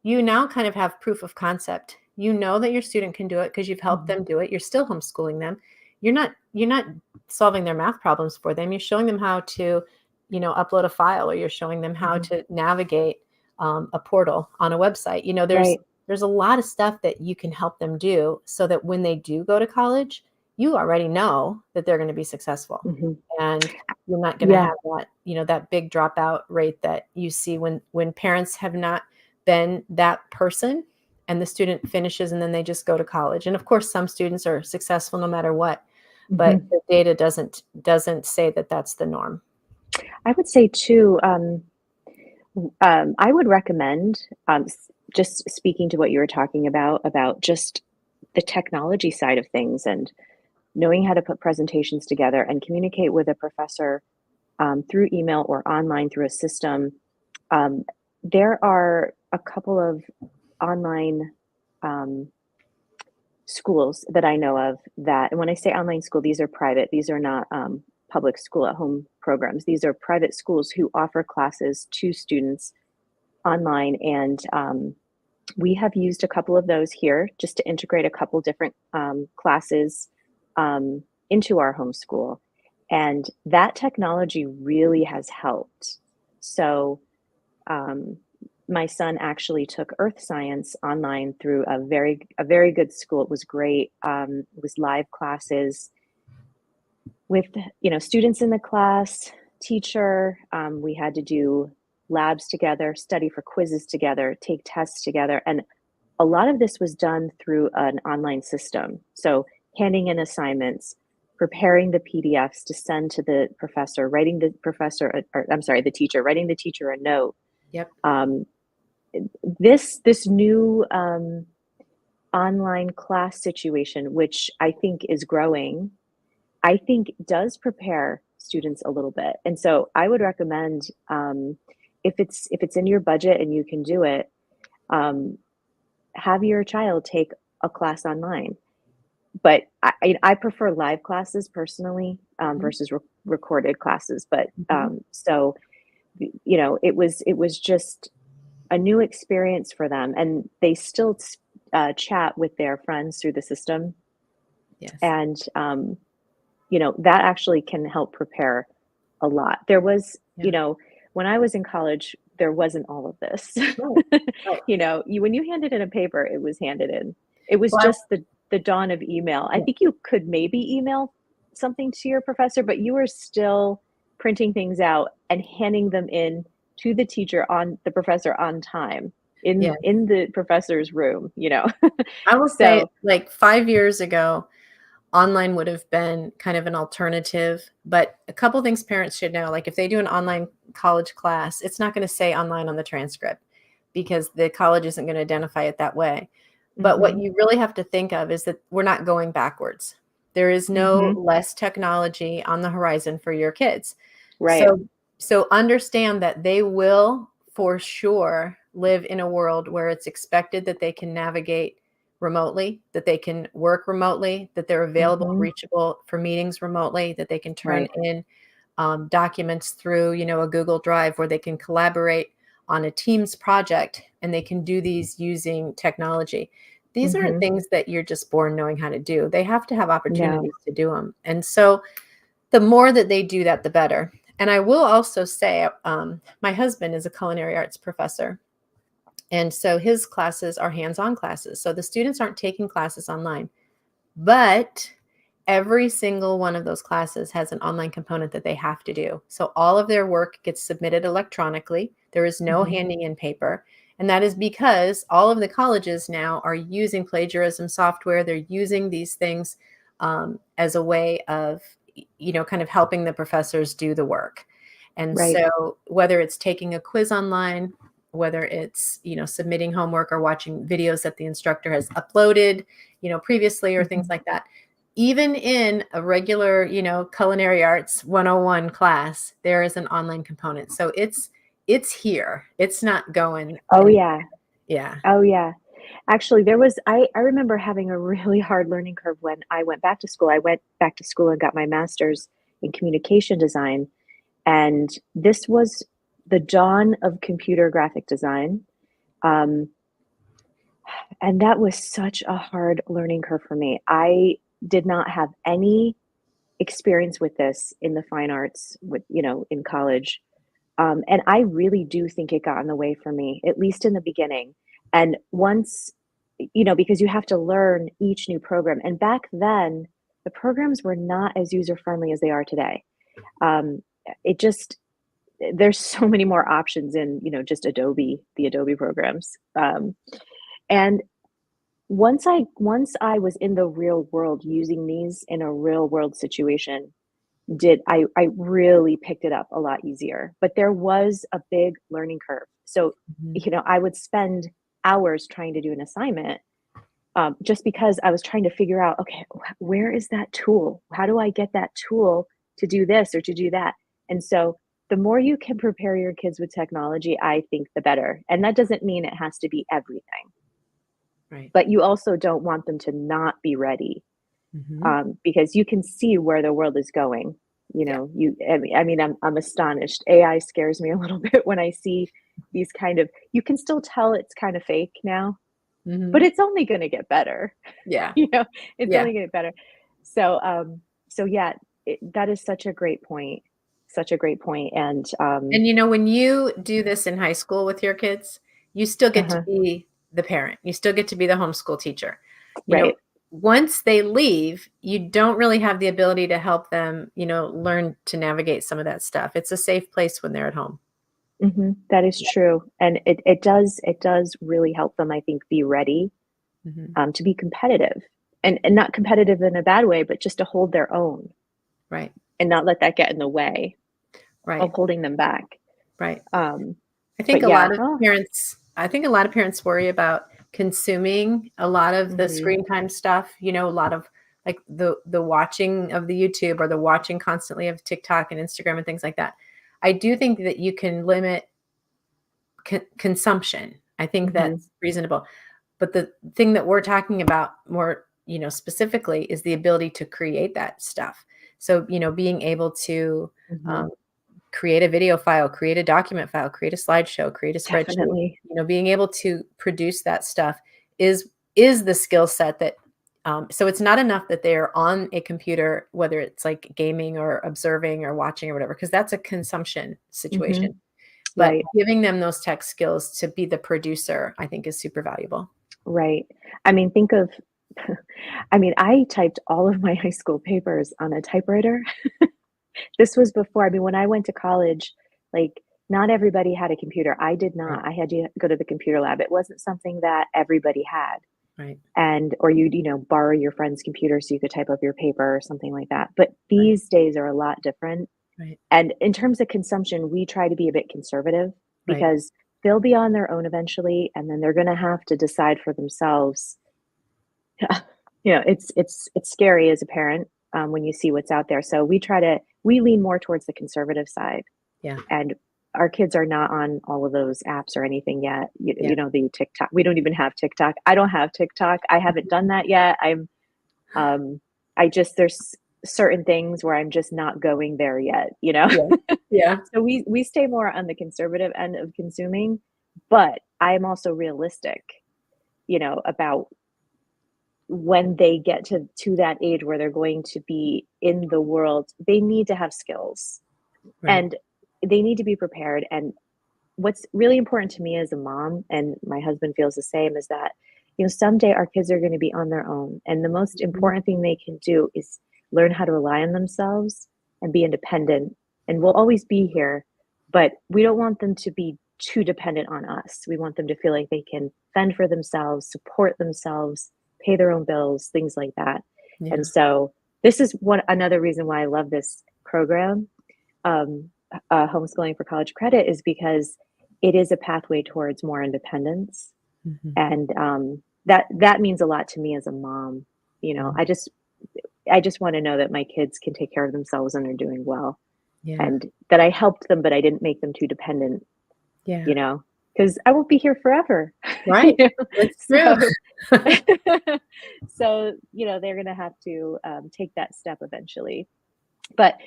you now kind of have proof of concept. You know that your student can do it because you've helped Hmm. them do it. You're still homeschooling them. You're not solving their math problems for them. You're showing them how to, upload a file, or you're showing them how Hmm. to navigate a portal on a website. Right. There's a lot of stuff that you can help them do so that when they do go to college, you already know that they're going to be successful, Hmm. and you're not going to Yeah. have that, that big dropout rate that you see when parents have not been that person and the student finishes and then they just go to college. And of course, some students are successful no matter what, but Hmm. the data doesn't say that that's the norm. I would say too, I would recommend, just speaking to what you were talking about just the technology side of things and knowing how to put presentations together and communicate with a professor through email or online through a system. Um, there are a couple of online um, schools that I know of that, and when I say online school, these are private, these are not public school at home programs. These are private schools who offer classes to students online. And we have used a couple of those here just to integrate a couple different classes into our homeschool. And that technology really has helped. So, um, my son actually took earth science online through a very good school. It was great. It was live classes with students in the class, teacher. We had to do labs together, study for quizzes together, take tests together, and a lot of this was done through an online system. So handing in assignments, preparing the PDFs to send to the professor, writing the professor, or I'm sorry, the teacher, writing the teacher a note. Yep. Um, this new online class situation, which I think is growing, I think does prepare students a little bit. And so I would recommend, if it's in your budget and you can do it, um, have your child take a class online. But I prefer live classes personally, Mhm. versus recorded classes. But Mhm. so it was just a new experience for them, and they still chat with their friends through the system, Yes. and that actually can help prepare a lot. There was, Yeah. when I was in college, there wasn't all of this. Right, right. When you handed in a paper, it was handed in. It was Well, just the dawn of email. I yeah, think you could maybe email something to your professor, but you were still printing things out and handing them in to the professor on time yeah. in the professor's room. I will say, So, like 5 years ago, online would have been kind of an alternative, but a couple things parents should know, like if they do an online college class, it's not going to say online on the transcript because the college isn't going to identify it that way. But what mhm, you really have to think of is that we're not going backwards. There is no mhm, less technology on the horizon for your kids. right, So understand that they will for sure live in a world where it's expected that they can navigate remotely, that they can work remotely, that they're available, mhm, reachable for meetings remotely, that they can turn right, in documents through, a Google Drive where they can collaborate on a Teams project and they can do these using technology. These aren't mhm, things that you're just born knowing how to do. They have to have no, opportunities to do them. And so the more that they do that, the better. And I will also say, my husband is a culinary arts professor. And so his classes are hands on classes. So the students aren't taking classes online, but every single one of those classes has an online component that they have to do. So all of their work gets submitted electronically. There is no mhm, handing in paper. And that is because all of the colleges now are using plagiarism software. They're using these things as a way of, kind of helping the professors do the work. And right, so whether it's taking a quiz online, whether it's, submitting homework or watching videos that the instructor has uploaded, previously or things mhm. like that, even in a regular, culinary arts 101 class, there is an online component. So it's here. It's not going Oh, anywhere. yeah. Yeah. Oh, yeah. Actually, I remember having a really hard learning curve when I went back to school. I went back to school and got my master's in communication design, and this was the dawn of computer graphic design, um, and that was such a hard learning curve for me. I did not have any experience with this in the fine arts in college. And I really do think it got in the way for me, at least in the beginning. And once, because you have to learn each new program. And back then, the programs were not as user friendly as they are today. Um, it just, there's so many more options in, just the Adobe programs. And once I was in the real world using these in a real world situation, did I really picked it up a lot easier, but there was a big learning curve. So, Mhm. I would spend hours trying to do an assignment, just because I was trying to figure out, okay, where is that tool? How do I get that tool to do this or to do that? And so, the more you can prepare your kids with technology, I think the better. And that doesn't mean it has to be everything, Right. but you also don't want them to not be ready, Mhm. because you can see where the world is going. Yeah. I'm astonished. AI scares me a little bit when I see these kind of. You can still tell it's kind of fake now, but Mhm. it's only going to get better. Yeah. you know, it's Yeah. only going to get better. So yeah, that is such a great point. Such a great point. And And when you do this in high school with your kids, you still get to uh-huh, be the parent. You still get to be the homeschool teacher. You know, right. once they leave, you don't really have the ability to help them, learn to navigate some of that stuff. It's a safe place when they're at home. That is true, and it does really help them, I think, be ready, Mhm. to be competitive, and not competitive in a bad way, but just to hold their own Right. and not let that get in the way of Right. holding them back. Right. Um, I but think a yeah, lot of oh, parents I think a lot of parents worry about consuming a lot of the mhm, screen time stuff, a lot of like the watching of the YouTube or the watching constantly of TikTok and Instagram and things like that. I do think that you can limit consumption. I think mhm, that's reasonable. But the thing that we're talking about more, specifically is the ability to create that stuff. So, being able to mhm, um, create a video file, create a document file, create a slideshow, create a spreadsheet, definitely. being able to produce that stuff is the skill set that so it's not enough that they're on a computer, whether it's like gaming or observing or watching or whatever, because that's a consumption situation. Mhm, But Right. giving them those tech skills to be the producer, I think is super valuable. Right. I mean, think of I mean, I typed all of my high school papers on a typewriter. This was before, I mean, when I went to college, like, not everybody had a computer. I did Right, not. I had to go to the computer lab. It wasn't something that everybody had. right, And or you'd, borrow your friend's computer so you could type up your paper or something like that. But right, these days are a lot different. right, And in terms of consumption, we try to be a bit conservative right. because they'll be on their own eventually, and then they're gonna have to decide for themselves. It's scary as a parent, when you see what's out there. So we lean more towards the conservative side, Yeah, and our kids are not on all of those apps or anything yet. yeah. The TikTok. We don't even have TikTok. I don't have TikTok. I haven't done that yet. Um, there's certain things where I'm just not going there yet. Yeah, yeah, So we stay more on the conservative end of consuming, but I'm also realistic, about when they get to that age where they're going to be in the world, they need to have skills right. and they need to be prepared. And what's really important to me as a mom, and my husband feels the same, is that, someday our kids are going to be on their own. And the most Mhm. important thing they can do is learn how to rely on themselves and be independent. And we'll always be here, but we don't want them to be too dependent on us. We want them to feel like they can fend for themselves, support themselves, pay their own bills, things like that. And Yeah, so this is another reason why I love this program, um, homeschooling for college credit, is because it is a pathway towards more independence, mhm, and that means a lot to me as a mom. mhm. I just want to know that my kids can take care of themselves and are doing well, Yeah, and that I helped them, but I didn't make them too dependent. yeah. You know, because I won't be here forever. you Right. know? It's true. So, they're gonna have to take that step eventually. But,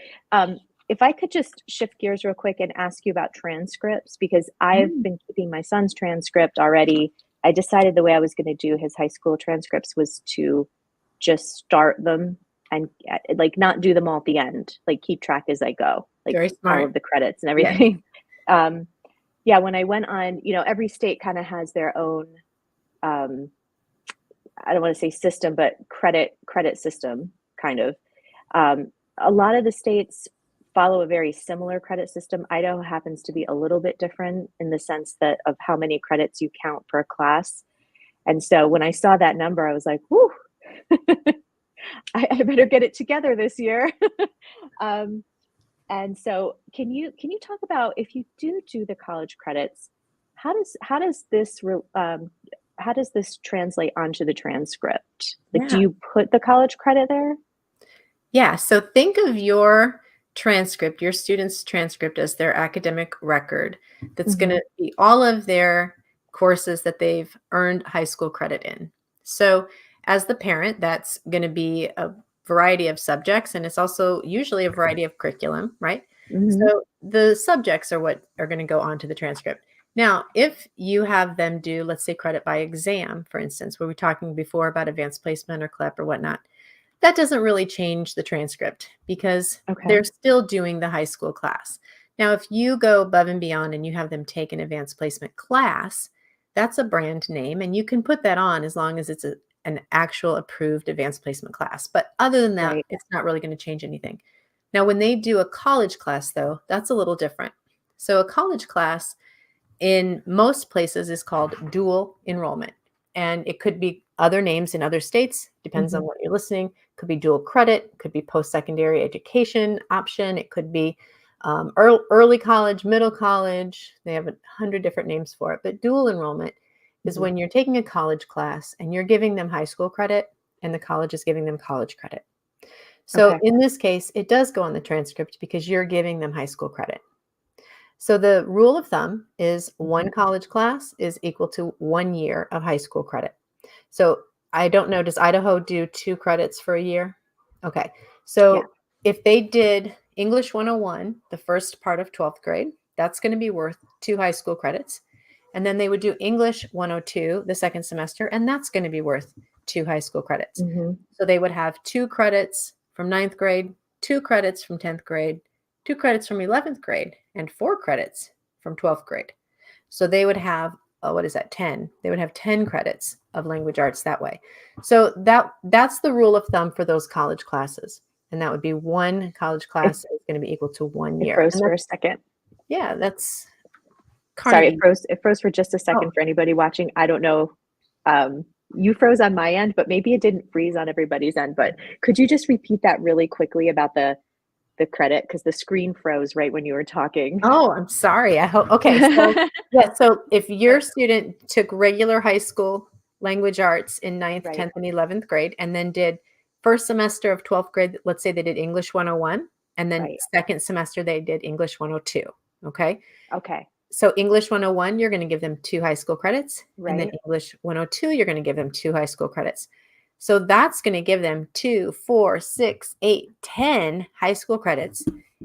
if I could just shift gears real quick and ask you about transcripts, because I've Mm, been keeping my son's transcript already. I decided the way I was gonna do his high school transcripts was to just start them and, like, not do them all at the end, like, keep track as I go, like, very all smart. of the credits and Yeah, everything. Um, yeah, when I went on, every state kinda has their own, um, I don't wanna say system, but credit system, kind of. A lot of the states follow a very similar credit system. Idaho happens to be a little bit different in the sense that of how many credits you count per class. And so when I saw that number, I was like, "Whoo, I better get it together this year." Um, and so can you talk about, if you do the college credits, how does this translate onto the transcript? Like, do yeah. you put the college credit there? Yeah, so think of your transcript, your student's transcript as their academic record that's gonna Mhm, be all of their courses that they've earned high school credit in. So, as the parent, that's gonna be a variety of subjects, and it's also usually a variety of curriculum, right? mhm, So, the subjects are what are gonna go onto the transcript. Now, if you have them do, let's say, credit by exam, for instance, we were talking before about advanced placement or CLEP or whatnot, that doesn't really change the transcript because they're okay, still doing the high school class. Now, if you go above and beyond and you have them take an advanced placement class, that's a brand name and you can put that on as long as it's an actual approved advanced placement class. But other than that, right, it's not really going to change anything. Now, when they do a college class, though, that's a little different. So, a college class in most places is called dual enrollment. And it could be other names in other states, depends on mhm, what you're listening. Could be dual credit, could be post-secondary education option, it could be early college, middle college. They have 100 different names for it. But dual enrollment is mhm, when you're taking a college class and you're giving them high school credit and the college is giving them college credit. So okay, in this case, it does go on the transcript because you're giving them high school credit. So the rule of thumb is mhm, one college class is equal to 1 year of high school credit. So I don't know, does Idaho do 2 credits for a year? Okay. yeah, So if they did English 101, the first part of 12th grade, that's going to be worth 2 high school credits. And then they would do English 102 the second semester, and that's going to be worth 2 high school credits. mhm, So they would have 2 credits from ninth grade, 2 credits from 10th grade, 2 credits from 11th grade, and 4 credits from 12th grade. So they would have, what is that, 10? They would have 10 credits of language arts that way. So that's the rule of thumb for those college classes. And that would be one college class is going to be equal to 1 It year. froze for a second. Yeah, that's Carnegie. Sorry, it froze for just a second for anybody watching. I don't know. You froze on my end, but maybe it didn't freeze on everybody's end. But could you just repeat that really quickly about the credit? Because the screen froze right when you were talking. Oh, I'm sorry. I hope. Okay. So, yeah. So if your student took regular high school language arts in 9th, 10th, and 11th grade, and then did first semester of 12th grade, let's say they did English 101, and then second semester they did English 102. Okay. Okay. So English 101, you're going to give them 2 high school credits. Right. And then English 102, you're going to give them 2 high school credits. So that's going to give them 2, 4, 6, 8, 10 high school credits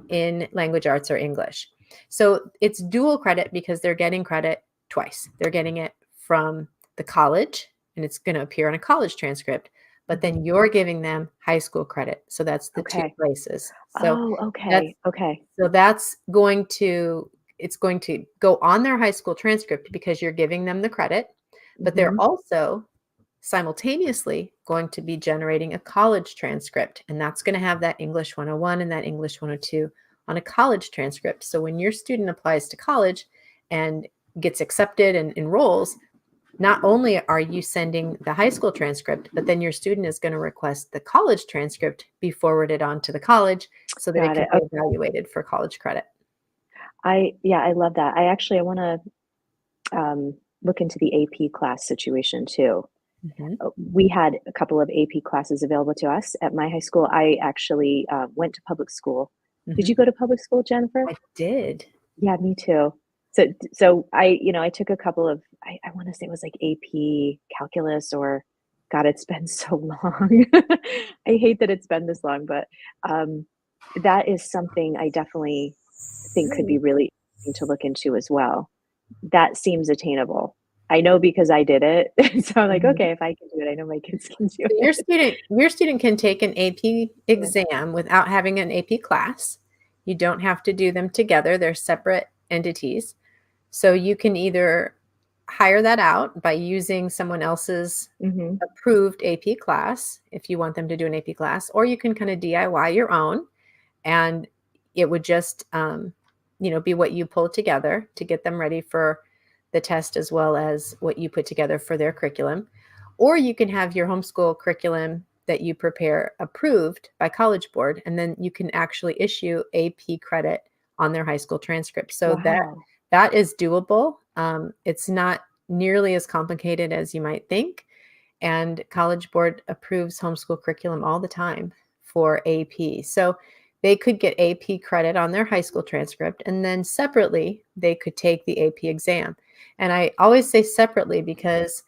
in language arts or English. So it's dual credit because they're getting credit twice. They're getting it from the college, and it's going to appear on a college transcript, but then you're giving them high school credit. So that's the 2 places. So okay. So that's going to, it's going to go on their high school transcript because you're giving them the credit, but they're also simultaneously going to be generating a college transcript. And that's going to have that English 101 and that English 102 on a college transcript. So when your student applies to college and gets accepted and enrolls, not only are you sending the high school transcript, but then your student is going to request the college transcript be forwarded on to the college so that it can be evaluated for college credit. I love that. I want to look into the AP class situation too. We had a couple of AP classes available to us at my high school. I actually went to public school. Did you go to public school, Jennifer? I did. Yeah, me too. So I took a couple of, I want to say it was like AP calculus, or God, it's been so long. I hate that it's been this long, but that is something I definitely think could be really interesting to look into as well. That seems attainable. I know because I did it. So I'm like, okay, if I can do it, I know my kids can do it. Your student can take an AP exam without having an AP class. You don't have to do them together. They're separate entities. So you can either hire that out by using someone else's approved AP class if you want them to do an AP class, or you can kind of DIY your own, and it would just be what you pull together to get them ready for the test, as well as what you put together for their curriculum. Or you can have your homeschool curriculum that you prepare approved by College Board, and then you can actually issue AP credit on their high school transcript. So that is doable. It's not nearly as complicated as you might think. And College Board approves homeschool curriculum all the time for AP. So they could get AP credit on their high school transcript, and then separately, they could take the AP exam. And I always say separately because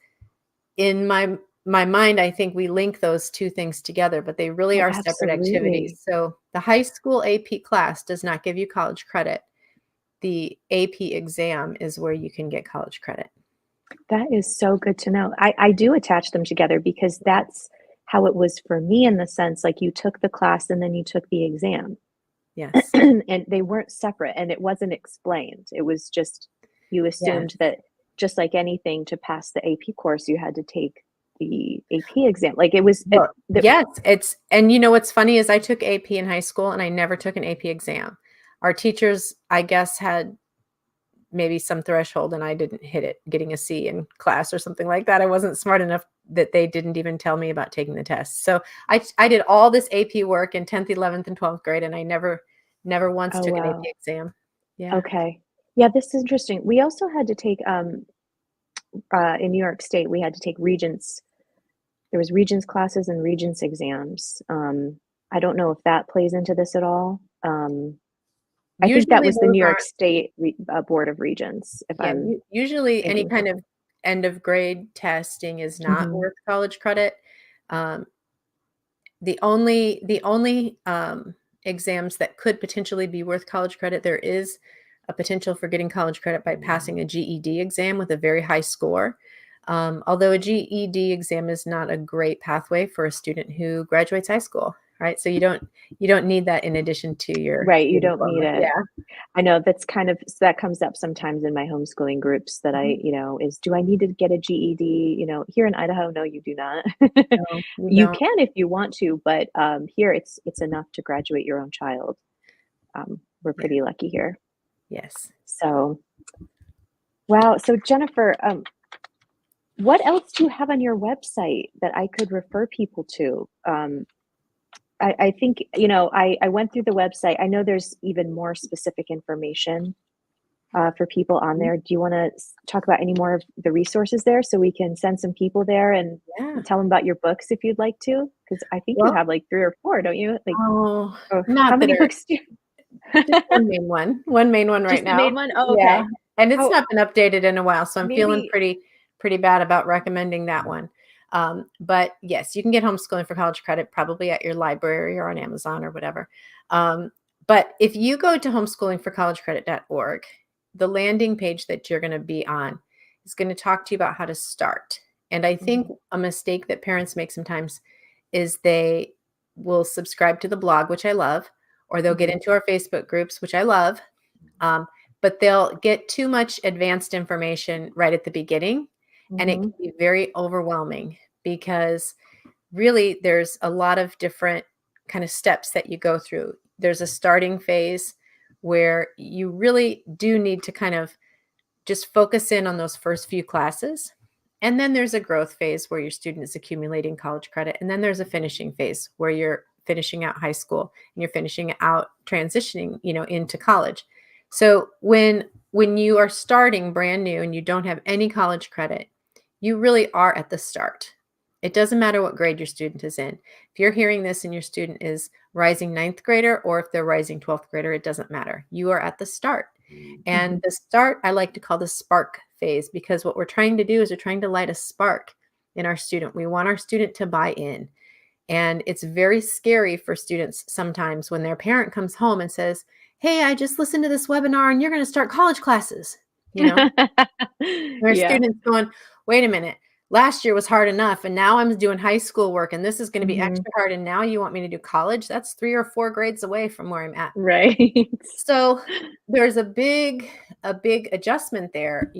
in my mind, I think we link those 2 things together, but they really are separate activities. So the high school AP class does not give you college credit. The AP exam is where you can get college credit. That is so good to know. I do attach them together because that's how it was for me, in the sense, like, you took the class and then you took the exam. Yes. And they weren't separate, and it wasn't explained. It was just, you assumed that just like anything, to pass the AP course, you had to take the AP exam. Like, it was. Yes, and you know what's funny is I took AP in high school and I never took an AP exam. Our teachers, I guess, had maybe some threshold and I didn't hit it, getting a C in class or something like that. I wasn't smart enough that they didn't even tell me about taking the test. So I did all this AP work in 10th, 11th, and 12th grade, and I never once took an AP exam. Yeah. Okay. Yeah, this is interesting. We also had to take, in New York State, we had to take Regents. There was Regents classes and Regents exams. I don't know if that plays into this at all. I think that was the New York State Board of Regents. Usually any kind of end of grade testing is not worth college credit. The only exams that could potentially be worth college credit, there is a potential for getting college credit by passing a GED exam with a very high score. Although a GED exam is not a great pathway for a student who graduates high school. right? So you don't need that in addition to Right, you your don't need diploma. it. Yeah. I know that's kind of so that comes up sometimes in my homeschooling groups that Mhm. is do I need to get a GED? Here in Idaho, no, you do not. No, you You don't. can if you want to, but here it's enough to graduate your own child. We're Yeah. pretty lucky here. Yes. So, wow. So Jennifer, what else do you have on your website that I could refer people to? I think, I went through the website. I know there's even more specific information for people on Mhm. there. Do you want to talk about any more of the resources there so we can send some people there and Yeah. tell them about your books if you'd like to? Because I think you Well, have like three or four, don't you? Like, oh, oh, how not that many are books do just you? one main one right Just the now. main one? Oh, Yeah, okay. and it's How not been updated in a while, so I'm feeling maybe pretty bad about recommending that one. But yes, you can get Homeschooling for College credit probably at your library or on Amazon or whatever. Um, but if you go to homeschoolingforcollegecredit.org, the landing page that you're going to be on is going to talk to you about how to start. And I think Mhm, a mistake that parents make sometimes is they will subscribe to the blog, which I love, or they'll get mhm, into our Facebook groups, which I love. Um, but they'll get too much advanced information right at the beginning, and it mhm, can be very overwhelming because really there's a lot of different kind of steps that you go through. There's a starting phase where you really do need to kind of just focus in on those first few classes. And then there's a growth phase where your student is accumulating college credit. And then there's a finishing phase where you're finishing out high school and you're finishing out transitioning, into college. So when you are starting brand new and you don't have any college credit, you really are at the start. It doesn't matter what grade your student is in. If you're hearing this and your student is rising ninth grader or if they're rising 12th grader, it doesn't matter. You are at the start. And mhm. the start, I like to call the spark phase because what we're trying to do is we're trying to light a spark in our student. We want our student to buy in. And it's very scary for students sometimes when their parent comes home and says, "Hey, I just listened to this webinar and you're going to start college classes." You know, our Yeah. students going, "Wait a minute. Last year was hard enough and now I'm doing high school work and this is going to be Mhm. extra hard and now you want me to do college? That's 3 or 4 grades away from where I'm at." Right. So there's a big adjustment there,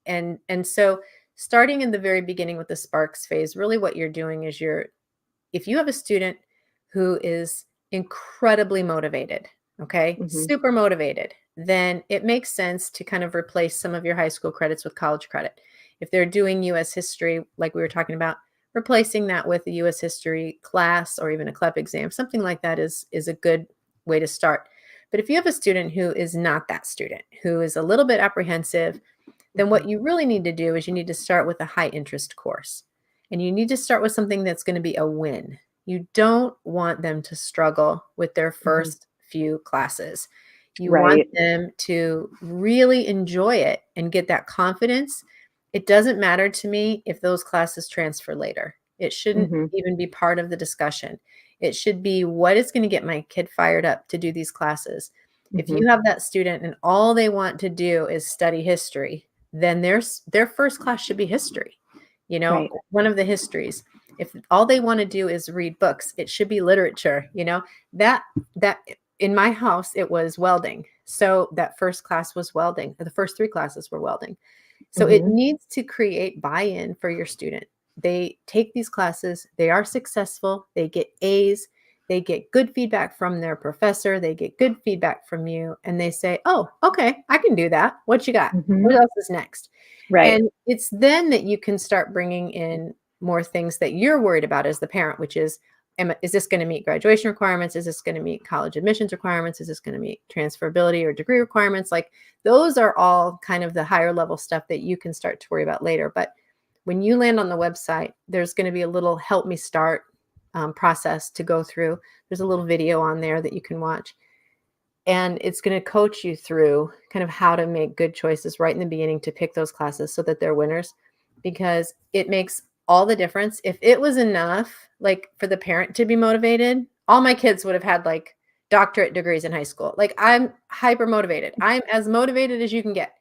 and so starting in the very beginning with the sparks phase, really what you're doing is if you have a student who is incredibly motivated, okay, Mhm, super motivated, then it makes sense to kind of replace some of your high school credits with college credit. If they're doing US history, like we were talking about, replacing that with a US history class or even a CLEP exam, something like that is a good way to start. But if you have a student who is not that student, who is a little bit apprehensive, then mhm, what you really need to do is you need to start with a high interest course. And you need to start with something that's going to be a win. You don't want them to struggle with their mhm. first few classes. You want Right. them to really enjoy it and get that confidence. It doesn't matter to me if those classes transfer later. It shouldn't Mhm, even be part of the discussion. It should be what is going to get my kid fired up to do these classes. If mhm. you have that student and all they want to do is study history, then their first class should be history. Right. One of the histories. If all they want to do is read books, it should be literature. That in my house it was welding. So that first class was welding. The first 3 classes were welding. So it Mhm, needs to create buy-in for your student. They take these classes, they are successful, they get A's, they get good feedback from their professor, they get good feedback from you, and they say, "Oh, okay, I can do that. What you got? What mhm. else is next?" Right. And it's then that you can start bringing in more things that you're worried about as the parent, which is, is this going to meet graduation requirements? Is this going to meet college admissions requirements? Is this going to meet transferability or degree requirements? Like those are all kind of the higher level stuff that you can start to worry about later. But when you land on the website, there's going to be a little help me start process to go through. There's a little video on there that you can watch. And it's going to coach you through kind of how to make good choices right in the beginning to pick those classes so that they're winners, because it makes all the difference. If it was enough, like for the parent to be motivated, all my kids would have had like doctorate degrees in high school. Like I'm hyper motivated. I'm as motivated as you can get,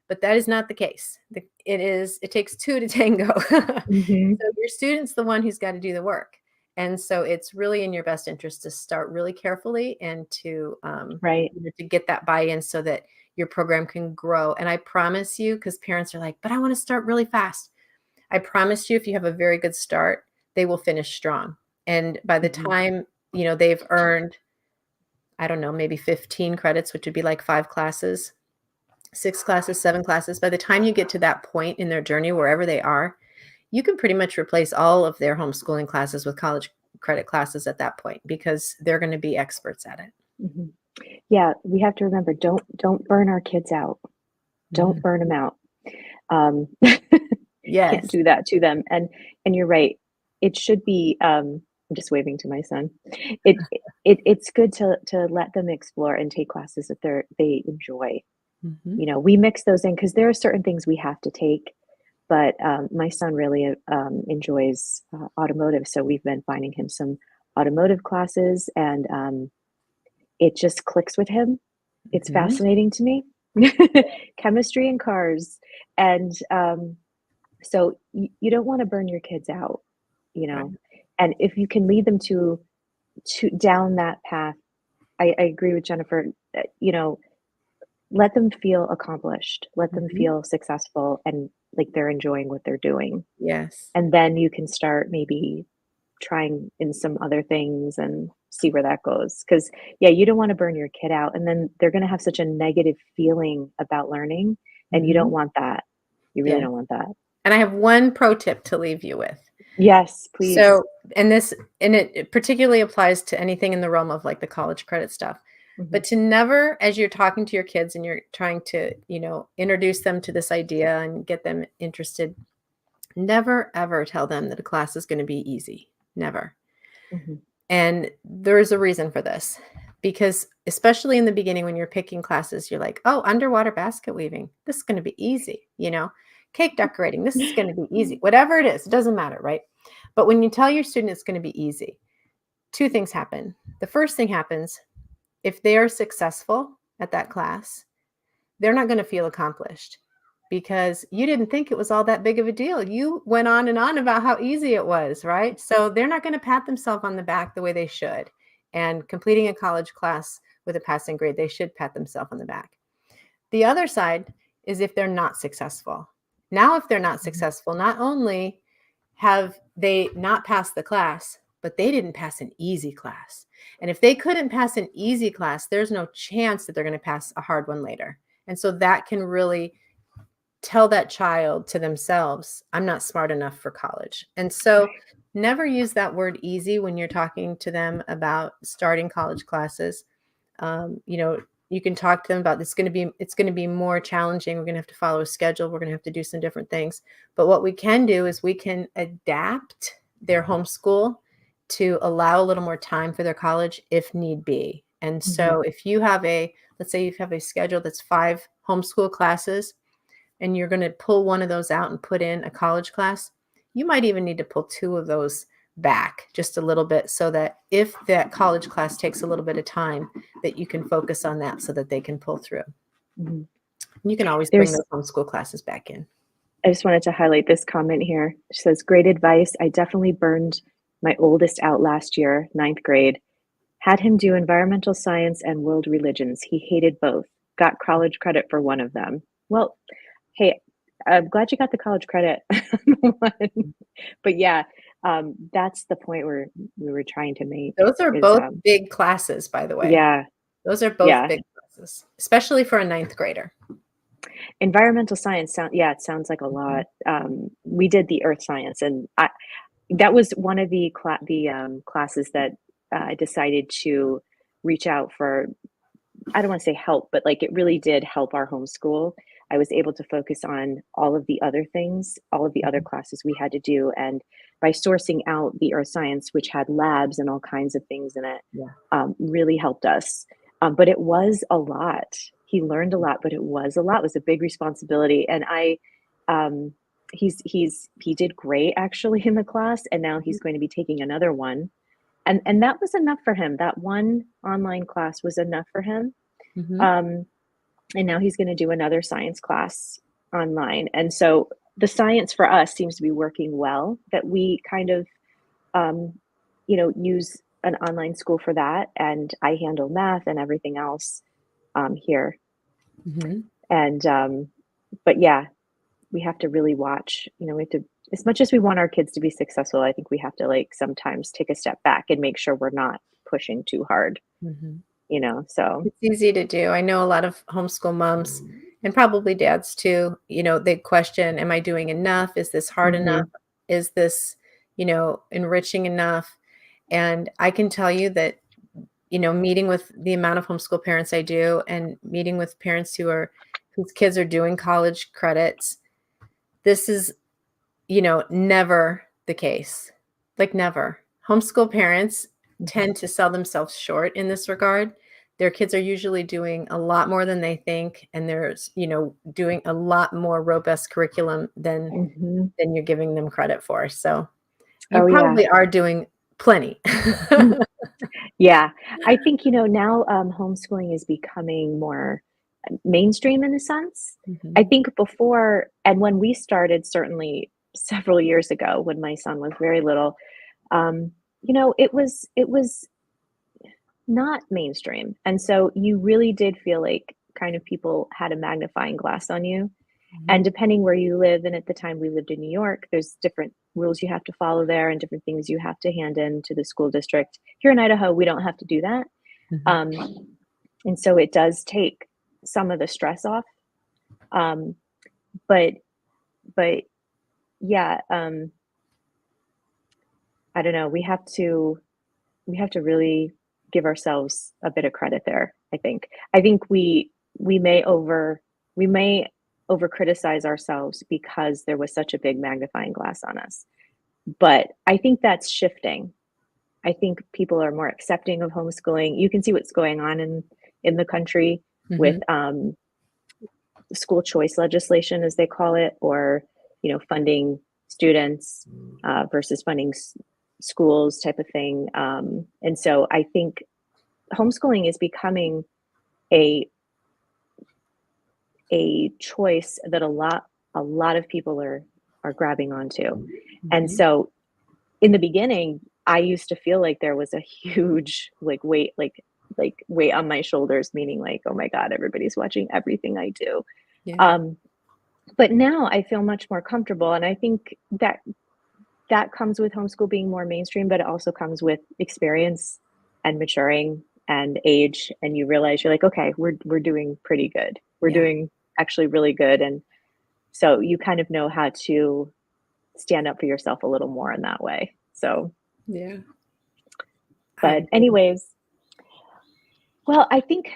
but that is not the case. It takes two to tango. Mhm. So your student's the one who's got to do the work. And so it's really in your best interest to start really carefully and to, Right. to get that buy-in so that your program can grow. And I promise you, because parents are like, but I want to start really fast. I promise you, if you have a very good start, they will finish strong. And by the time, they've earned, I don't know, maybe 15 credits, which would be like 5 classes, 6 classes, 7 classes. By the time you get to that point in their journey, wherever they are, you can pretty much replace all of their homeschooling classes with college credit classes at that point because they're going to be experts at it. Mhm. Yeah, we have to remember, don't burn our kids out. Don't burn them out. Can't Yes. do that to them. And you're right. It should be, I'm just waving to my son. It's good to let them explore and take classes that they enjoy. Mhm. We mix those in because there are certain things we have to take, but my son really enjoys automotive, so we've been finding him some automotive classes, and it just clicks with him. It's Mhm. fascinating to me. Chemistry and cars, and so you don't want to you your kids out, you Right. know. And if you can lead them to down that path, I agree with Jennifer. Let them feel accomplished, let them Mhm. feel successful and like they're enjoying what they're doing. Yes. And then you can start maybe trying in some other things and see where that goes. Because, yeah, you don't want to burn your kid out. And then they're going to have such a negative feeling about learning. And you don't Mhm. want that. You really Yeah. don't want that. And I have one pro tip to leave you with. Yes, please. So, and it particularly applies to anything in the realm of like the college credit stuff. Hmm. But to never, as you're talking to your kids and you're trying to, introduce them to this idea and get them interested, never ever tell them that a class is going to be easy. Never. Hmm. And there's a reason for this because, especially in the beginning, when you're picking classes, you're like, oh, underwater basket weaving, this is going to be easy, cake decorating, this is going to be easy, whatever it is, it doesn't matter, right? But when you tell your student it's going to be easy, 2 things happen. The first thing happens, if they are successful at that class, they're not going to feel accomplished because you didn't think it was all that big of a deal. You went on and on about how easy it was, right? So they're not going to pat themselves on the back the way they should. And completing a college class with a passing grade, they should pat themselves on the back. The other side is if they're not successful. Now, if they're not Hmm. successful, not only have they not passed the class, but they didn't pass an easy class. And if they couldn't pass an easy class, there's no chance that they're going to pass a hard one later. And so that can really tell that child to themselves, I'm not smart enough for college. And so Right. never use that word easy when you're talking to them about starting college classes. You can talk to them about it's going to be more challenging. We're going to have to follow a schedule. We're going to have to do some different things. But what we can do is we can adapt their homeschool to allow a little more time for their college if need be. And Hmm. so if let's say you have a schedule that's 5 homeschool classes and you're going to pull one of those out and put in a college class, you might even need to pull 2 of those back just a little bit so that if that college class takes a little bit of time, that you can focus on that so that they can pull through. Hmm. You can always bring There's those homeschool classes back in. I just wanted to highlight this comment here. She says, great advice. I definitely burned my oldest out last year, ninth grade. Had him do environmental science and world religions. He hated both. Got college credit for one of them. Well, hey, I'm glad you got the college credit on one. But yeah, that's the point where we were trying to make Those are is, both big classes, by the way. yeah, Those are both yeah. big classes, especially for a ninth grader. Environmental science it sounds like a Mhm. lot. We did the earth science, and that was one of the classes that I decided to reach out for. I don't want to say help, but like it really did help our homeschool. I was able to focus on all of the other things, all of the other Mhm. classes we had to do. And by sourcing out the earth science, which had labs and all kinds of things in it, Yeah. really helped us. But it was a lot. He learned a lot, but it was a lot. It was a big responsibility. And um, he did great actually in the class, and now Mhm. he's going to be taking another one. And that was enough for him. That one online class was enough for him. Mhm. Um, and now he's going to do another science class online. And so, the science for us seems to be working well, that we kind of, um, use an online school for that, and I handle math and everything else here. Mm-hmm. And but yeah, we have to really watch. We have to, as much as we want our kids to be successful, I think we have to like sometimes take a step back and make sure we're not pushing too hard. Mm-hmm. So It's easy to do. I know a lot of homeschool moms and probably dads too, they question, am I doing enough? Is this hard enough? Is this, enriching enough? And I can tell you that, meeting with the amount of homeschool parents I do and meeting with parents whose kids are doing college credits, this is, never the case. Like never. Homeschool parents tend to sell themselves short in this regard. Their kids are usually doing a lot more than they think, and they're, doing a lot more robust curriculum than you're giving them credit for. So you probably are doing plenty. Yeah, I think, now homeschooling is becoming more mainstream in a sense. I think before, and when we started, certainly several years ago, when my son was very little, it was not mainstream. And so you really did feel like kind of people had a magnifying glass on you. And depending where you live, and at the time we lived in New York, there's different rules you have to follow there and different things you have to hand in to the school district. Here in Idaho, we don't have to do that. And so it does take some of the stress off. But yeah, I don't know. We have to really give ourselves a bit of credit there. I think we may over criticize ourselves because there was such a big magnifying glass on us. But I think that's shifting. I think people are more accepting of homeschooling. You can see what's going on in the country with school choice legislation, as they call it, or funding students versus funding schools type of thing. And so I think homeschooling is becoming a choice that a lot of people are grabbing onto. And so in the beginning, I used to feel like there was a huge weight on my shoulders, meaning like, oh my God, everybody's watching everything I do. But now I feel much more comfortable. And I think that comes with homeschool being more mainstream, but it also comes with experience and maturing and age. And you realize you're like, okay, we're doing pretty good. We're doing actually really good. And so you kind of know how to stand up for yourself a little more in that way. So, but anyways, well, I think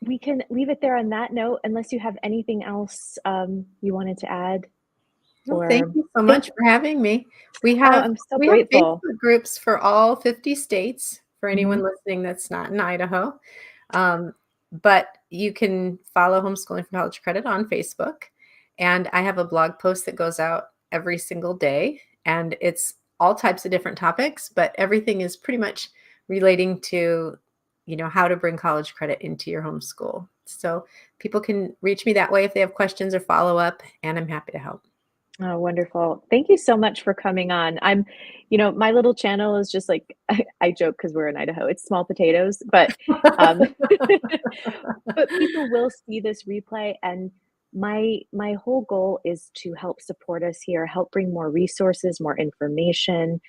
we can leave it there on that note, unless you have anything else you wanted to add. Well, thank you so much for having me. We have I'm so grateful. Facebook groups for all 50 states for anyone listening that's not in Idaho. But you can follow Homeschooling for College Credit on Facebook. And I have a blog post that goes out every single day. And it's all types of different topics, but everything is pretty much relating to, how to bring college credit into your homeschool. So people can reach me that way if they have questions or follow up, and I'm happy to help. Oh, wonderful. Thank you so much for coming on. My little channel is just like, I joke because we're in Idaho, it's small potatoes, but but people will see this replay, and my whole goal is to help support us here, help bring more resources, more information.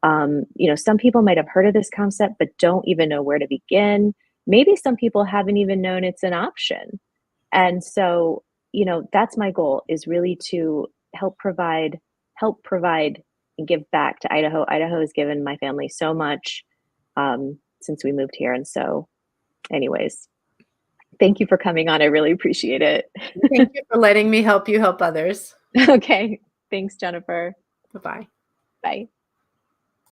Some people might have heard of this concept, but don't even know where to begin. Maybe some people haven't even known it's an option. And so, that's my goal, is really to help provide and give back to Idaho. Idaho has given my family so much since we moved here. And so anyways, thank you for coming on. I really appreciate it. Thank you for letting me help you help others. Okay. Thanks, Jennifer. Bye-bye. Bye.